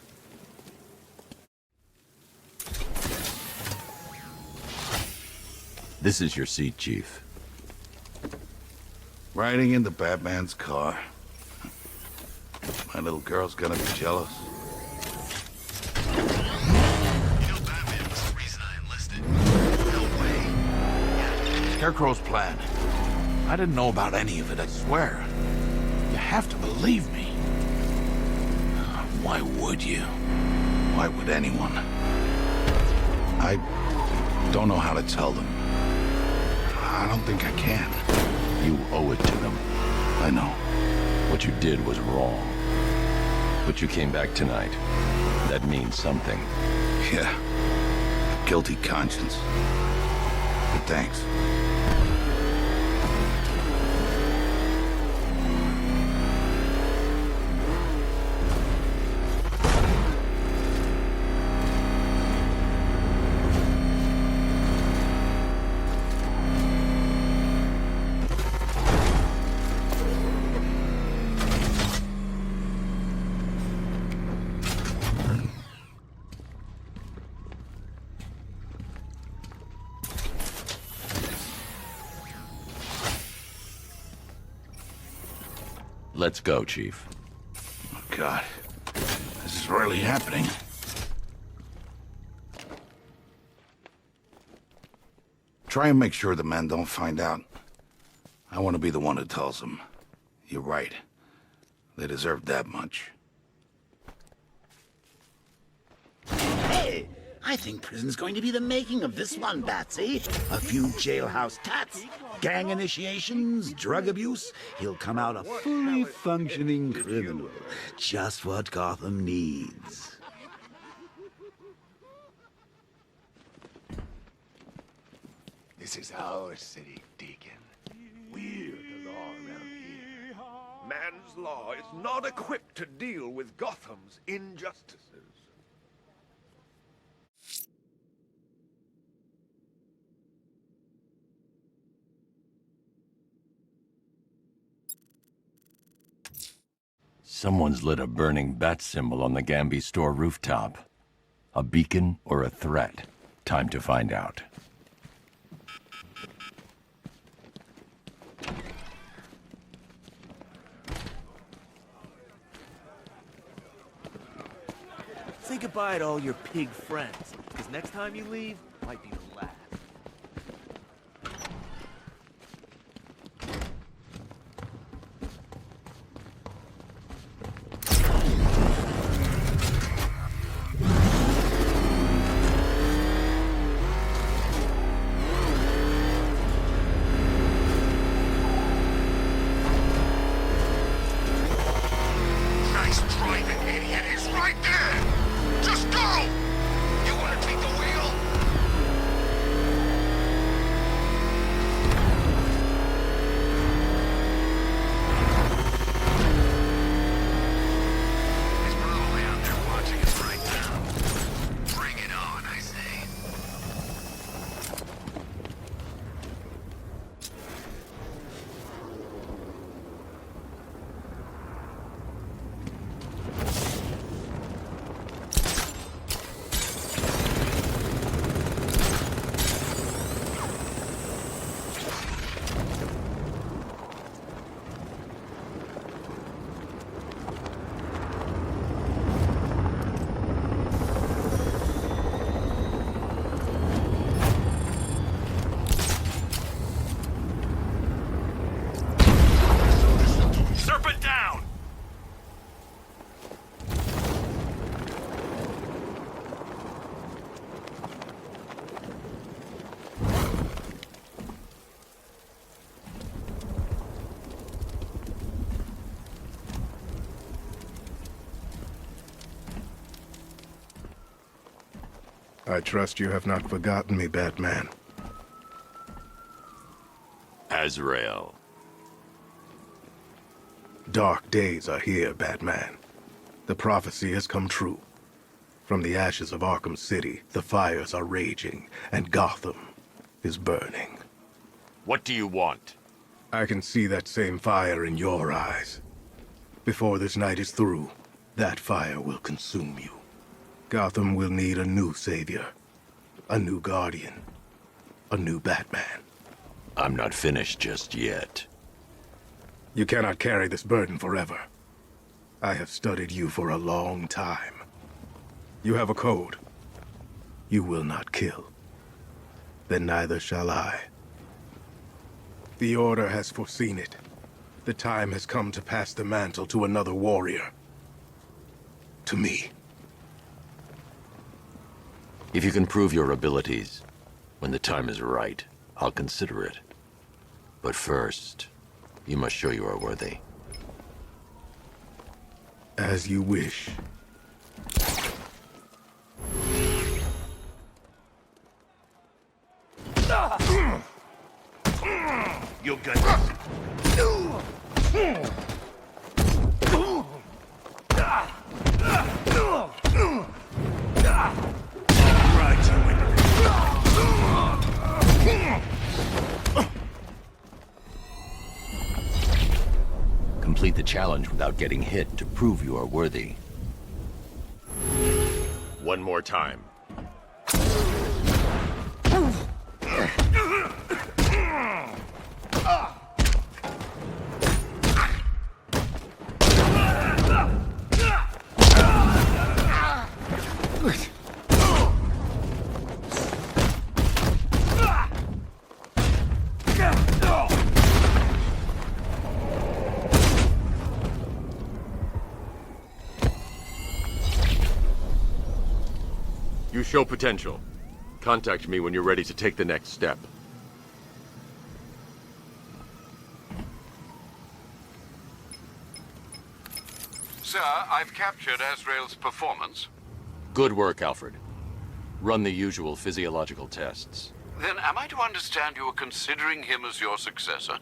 This is your seat, Chief.
Riding into Batman's car. My little girl's gonna be jealous.
You know Batman was the reason I enlisted. No way.
Scarecrow's plan. I didn't know about any of it, I swear. You have to believe me. Why would you? Why would anyone? I don't know how to tell them. I don't think I can.
You owe it to them.
I know.
What you did was wrong. But you came back tonight. That means something.
Yeah. A guilty conscience. But thanks.
Let's go, Chief.
Oh, God. This is really happening. Try and make sure the men don't find out. I want to be the one who tells them. You're right. They deserve that much.
Hey, I think prison's going to be the making of this one, Batsy. A few jailhouse tats, gang initiations, drug abuse. He'll come out a fully functioning criminal. Just what Gotham needs.
This is our city, Deacon. We're the law around here.
Man's law is not equipped to deal with Gotham's injustices.
Someone's lit a burning bat symbol on the Gamby store rooftop. A beacon or a threat? Time to find out.
Say goodbye to all your pig friends, because next time you leave, might be the last.
Nice driving, idiot. He's right there. Just go. You want to take the wheel?
I trust you have not forgotten me, Batman.
Azrael.
Dark days are here, Batman. The prophecy has come true. From the ashes of Arkham City, the fires are raging, and Gotham is burning.
What do you want?
I can see that same fire in your eyes. Before this night is through, that fire will consume you. Gotham will need a new savior, a new guardian, a new Batman.
I'm not finished just yet.
You cannot carry this burden forever. I have studied you for a long time. You have a code. You will not kill. Then neither shall I. The Order has foreseen it. The time has come to pass the mantle to another warrior. To me.
If you can prove your abilities, when the time is right, I'll consider it. But first, you must show you are worthy.
As you wish.
You'll get this. Right, you into
Complete the challenge without getting hit to prove you are worthy. One more time. You show potential. Contact me when you're ready to take the next step.
Sir, I've captured Azrael's performance.
Good work, Alfred. Run the usual physiological tests.
Then am I to understand you are considering him as your successor?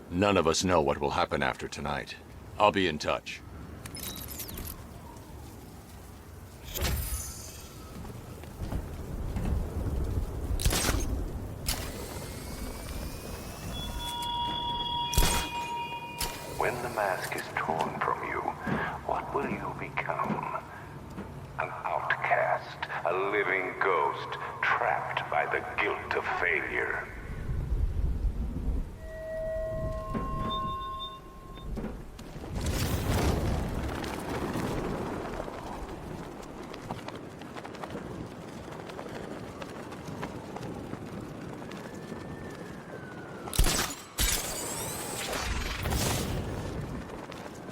None of us know what will happen after tonight. I'll be in touch.
When the mask is torn from you, what will you become? An outcast, a living ghost, trapped by the guilt of failure.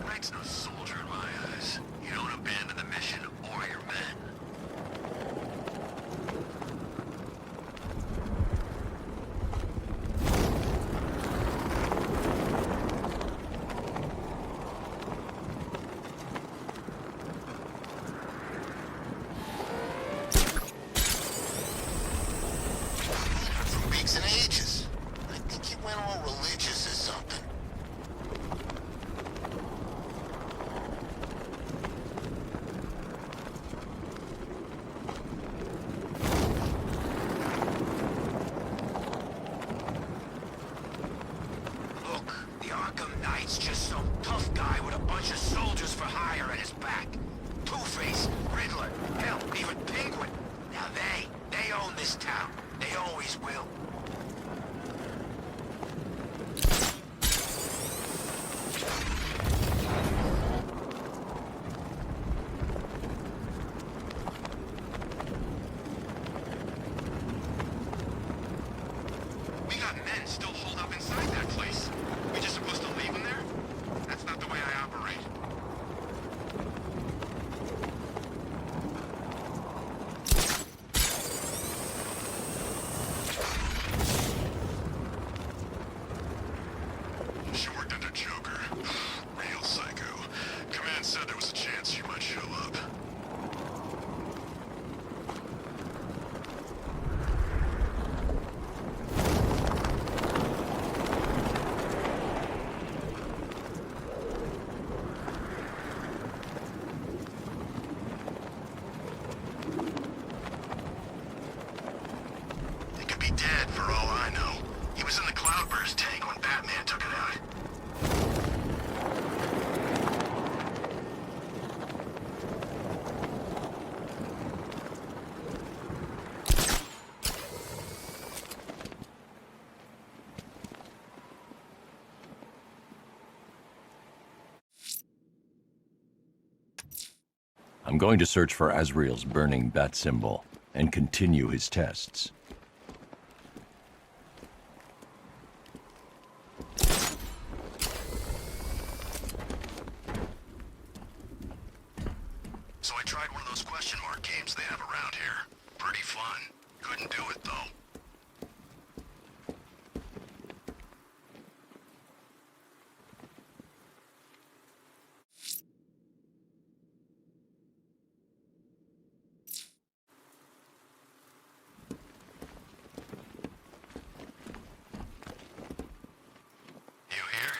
Knight's no soldier in my eyes. You don't abandon the mission or your men. For weeks and ages. I think he went all religious or something. Look, the Arkham Knight's just some tough guy with a bunch of soldiers for hire at his back. Two-Face, Riddler, hell, even Penguin. Now they own this town. They always will. We got men still holed up inside that place. We just supposed to leave them there? That's not the way I operate. She worked under Joker. Real psycho. Command said there was a chance she might show up.
I'm going to search for Azrael's burning bat symbol and continue his tests.
So I tried one of those question mark games they have around here. Pretty fun. Couldn't do it, though. You hear?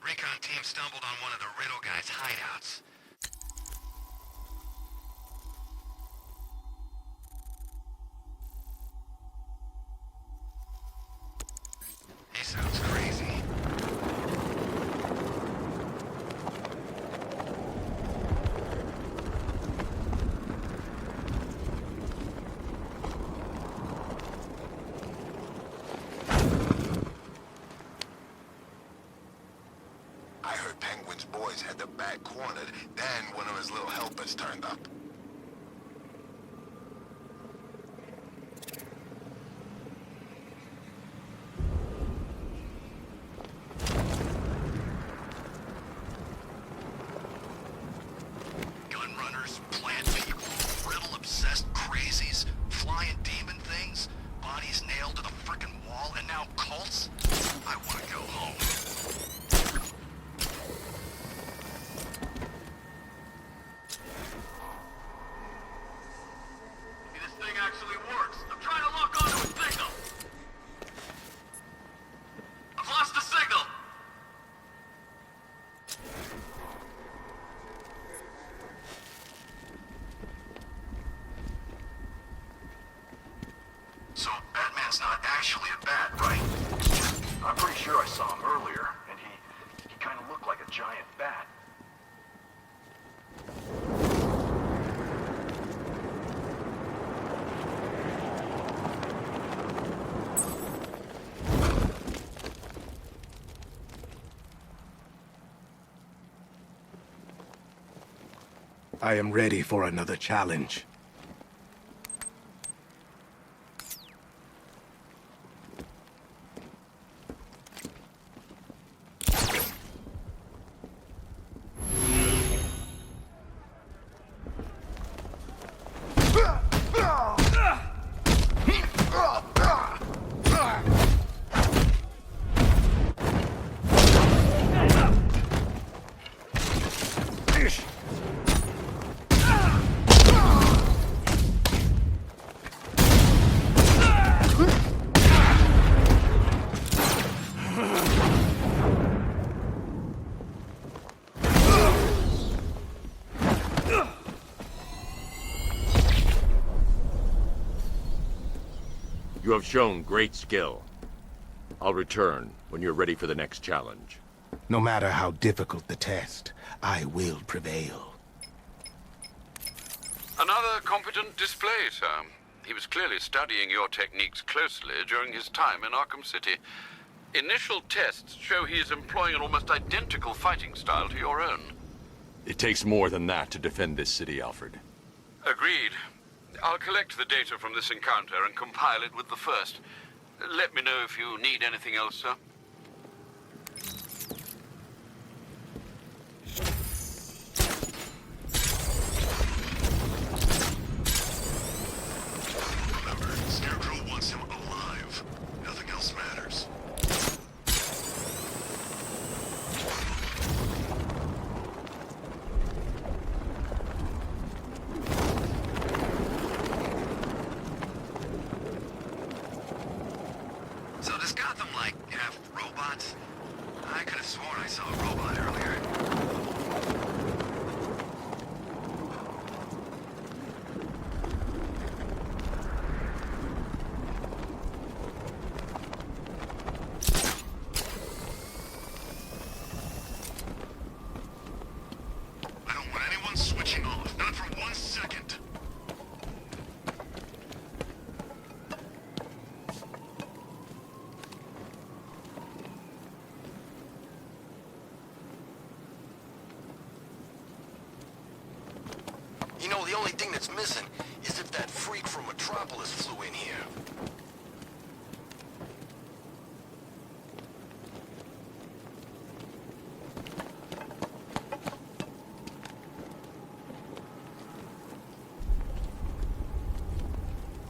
Recon team stumbled on one of the Riddle guys' hideouts. He sounds crazy. I heard Penguin's boys had the bat cornered, then one of his little helpers turned up. Gun runners, plant people, riddle-obsessed crazies, flying demon things, bodies nailed to the frickin' wall, and now cults? I wanna go home. See, this thing actually works. I'm trying to lock onto a signal. I've lost the signal. So Batman's not actually a bat, right? I'm pretty sure I saw him earlier, and he kind of looked like a giant bat.
I am ready for another challenge.
You have shown great skill. I'll return when you're ready for the next challenge.
No matter how difficult the test, I will prevail.
Another competent display, sir. He was clearly studying your techniques closely during his time in Arkham City. Initial tests show he is employing an almost identical fighting style to your own.
It takes more than that to defend this city, Alfred.
Agreed. I'll collect the data from this encounter and compile it with the first. Let me know if you need anything else, sir.
Remember, Scarecrow wants him alive. Nothing else matters. So does Gotham, like, have robots? I could have sworn I saw a robot earlier. I don't want anyone switching off, not for 1 second.
only thing that's missing is if that freak from Metropolis flew in here.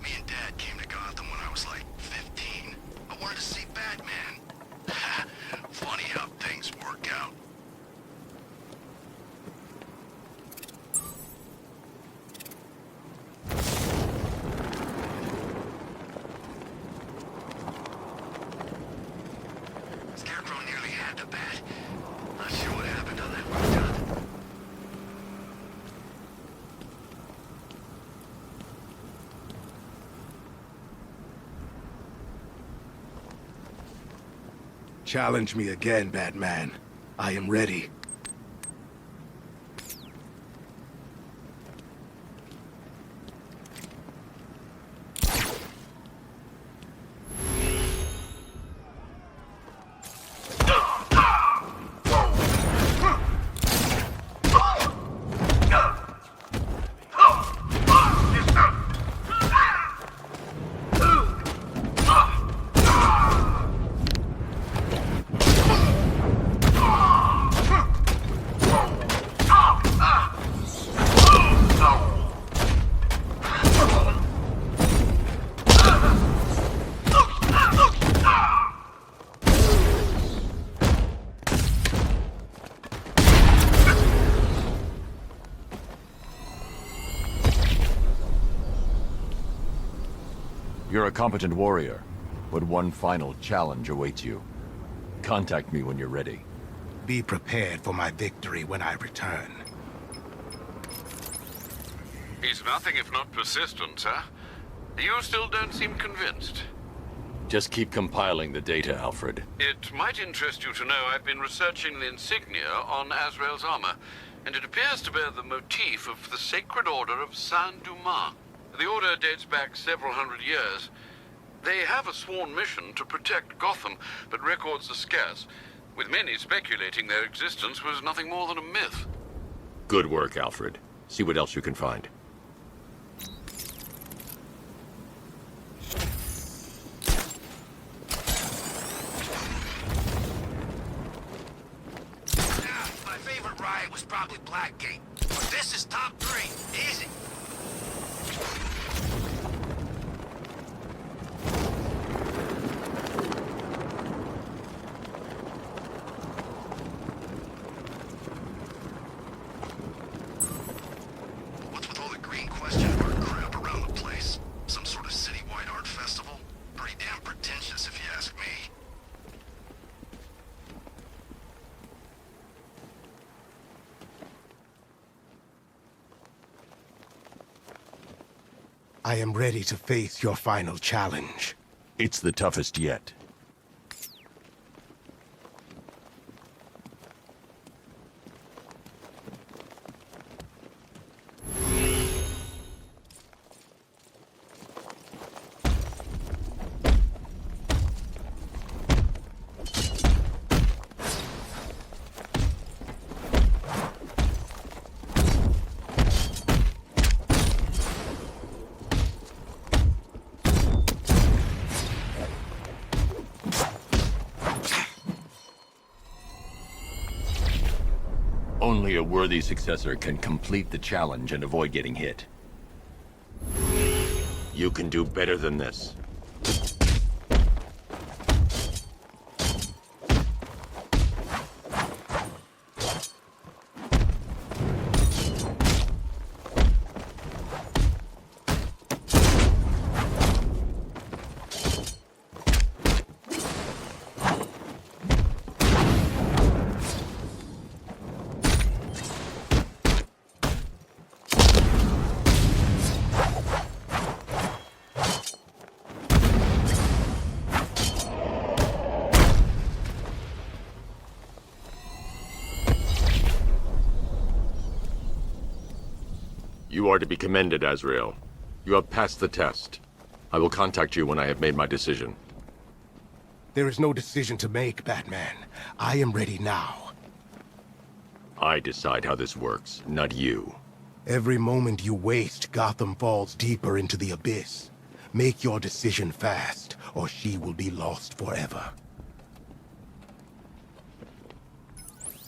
Me and Dad came to Gotham when I was like 15. I wanted to see Batman. Funny how things work out. Scarecrow nearly had the bat. Not sure what happened on that one, John.
Challenge me again, Batman. I am ready.
You're a competent warrior, but one final challenge awaits you. Contact me when you're ready.
Be prepared for my victory when I return.
He's nothing if not persistent, sir. You still don't seem convinced.
Just keep compiling the data, Alfred.
It might interest you to know I've been researching the insignia on Azrael's armor, and it appears to bear the motif of the Sacred Order of Saint-Dumas. The order dates back several hundred years. They have a sworn mission to protect Gotham, but records are scarce, with many speculating their existence was nothing more than a myth.
Good work, Alfred. See what else you can find.
My favorite riot was probably Blackgate, but this is top 3. Easy.
What's with all the green question mark crap around the place? Some sort of citywide art festival? Pretty damn pretentious if you ask me.
I am ready to face your final challenge.
It's the toughest yet. Only a worthy successor can complete the challenge and avoid getting hit.
You can do better than this. You are to be commended, Azrael. You have passed the test. I will contact you when I have made my decision.
There is no decision to make, Batman. I am ready now.
I decide how this works, not you.
Every moment you waste, Gotham falls deeper into the abyss. Make your decision fast, or she will be lost forever.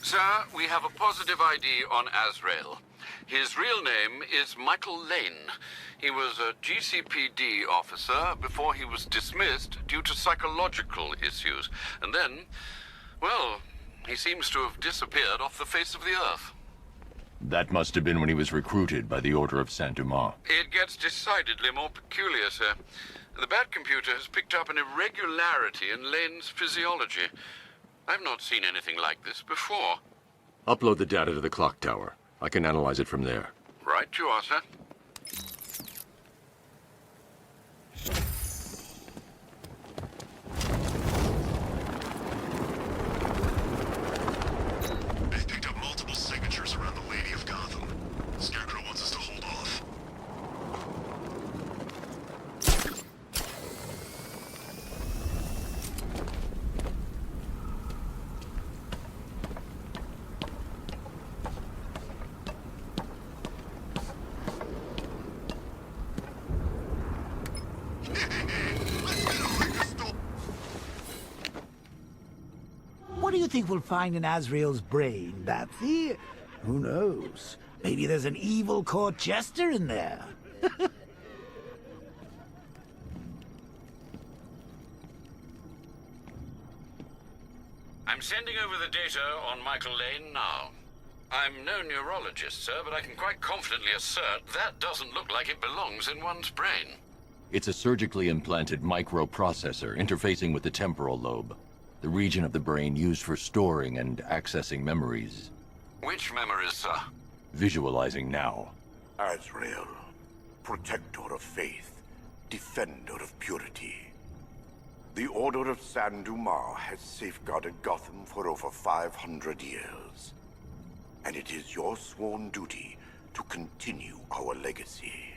Sir, we have a positive ID on Azrael. His real name is Michael Lane. He was a GCPD officer before he was dismissed due to psychological issues. And then, well, he seems to have disappeared off the face of the earth.
That must have been when he was recruited by the Order of Saint-Dumas.
It gets decidedly more peculiar, sir. The Batcomputer has picked up an irregularity in Lane's physiology. I've not seen anything like this before.
Upload the data to the clock tower. I can analyze it from there.
Right you are, sir.
I've picked up multiple signatures around the Lady of Gotham. Scarecrow wants us to hold off.
What do you think we'll find in Azrael's brain, Batsy? Who knows? Maybe there's an evil court jester in there.
I'm sending over the data on Michael Lane now. I'm no neurologist, sir, but I can quite confidently assert that doesn't look like it belongs in one's brain.
It's a surgically implanted microprocessor interfacing with the temporal lobe, the region of the brain used for storing and accessing memories.
Which memories, sir?
Visualizing now.
Azrael, protector of faith, defender of purity. The Order of Saint-Dumas has safeguarded Gotham for over 500 years. And it is your sworn duty to continue our legacy.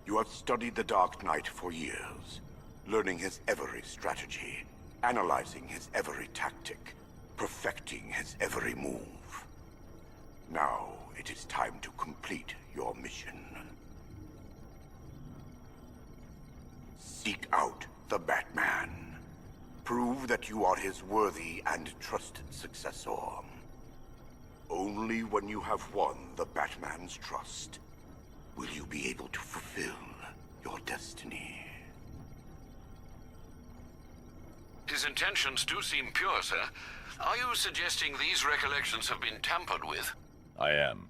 You have studied the Dark Knight for years, learning his every strategy, analyzing his every tactic, perfecting his every move. Now it is time to complete your mission. Seek out the Batman. Prove that you are his worthy and trusted successor. Only when you have won the Batman's trust will you be able to fulfill your destiny.
His intentions do seem pure, sir. Are you suggesting these recollections have been tampered with?
I am.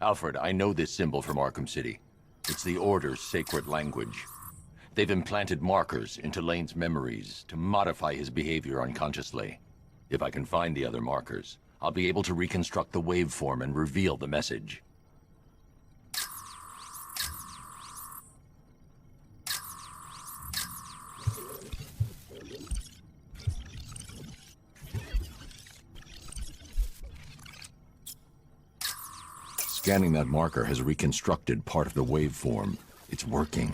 Alfred, I know this symbol from Arkham City. It's the Order's sacred language. They've implanted markers into Lane's memories to modify his behavior unconsciously. If I can find the other markers, I'll be able to reconstruct the waveform and reveal the message. Scanning that marker has reconstructed part of the waveform. It's working.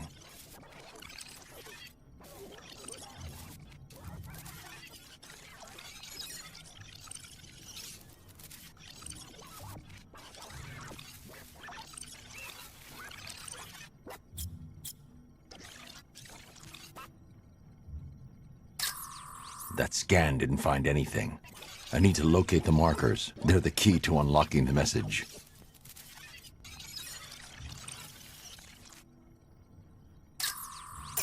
That scan didn't find anything. I need to locate the markers. They're the key to unlocking the message.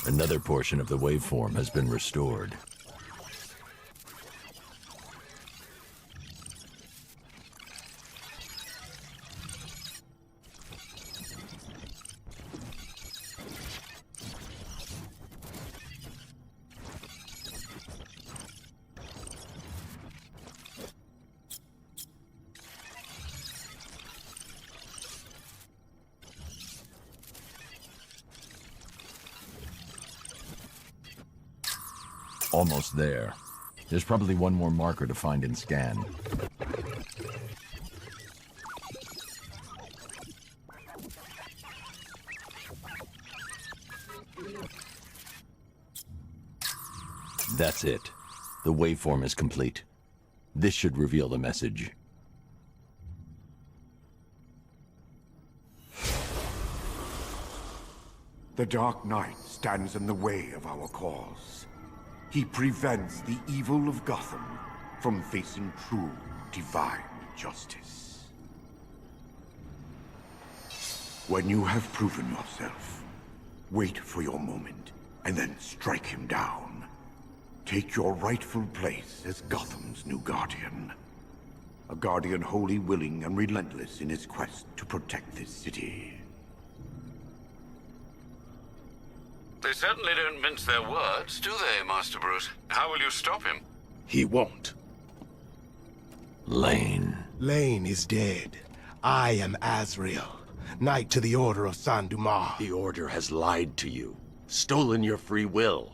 Another portion of the waveform has been restored. Almost there. There's probably one more marker to find and scan. That's it. The waveform is complete. This should reveal the message.
The Dark Knight stands in the way of our cause. He prevents the evil of Gotham from facing true divine justice. When you have proven yourself, wait for your moment, and then strike him down. Take your rightful place as Gotham's new guardian. A guardian wholly willing and relentless in his quest to protect this city.
They certainly don't mince their words, do they, Master Bruce? How will you stop him?
He won't.
Lane.
Lane is dead. I am Azrael, Knight to the Order of Saint-Dumas.
The Order has lied to you, stolen your free will.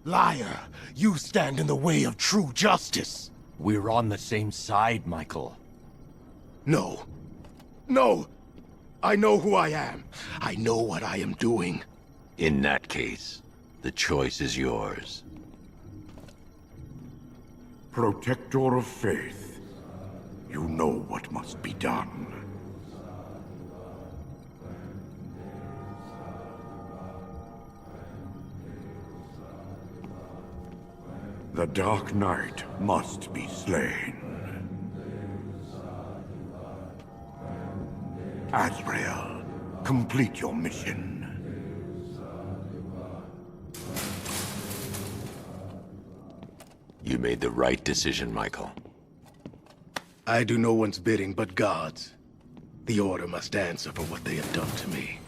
Liar! You stand in the way of true justice!
We're on the same side, Michael.
No. No! I know who I am. I know what I am doing.
In that case, the choice is yours.
Protector of Faith, you know what must be done. The Dark Knight must be slain. Azrael, complete your mission.
You made the right decision, Michael.
I do no one's bidding but God's. The Order must answer for what they have done to me.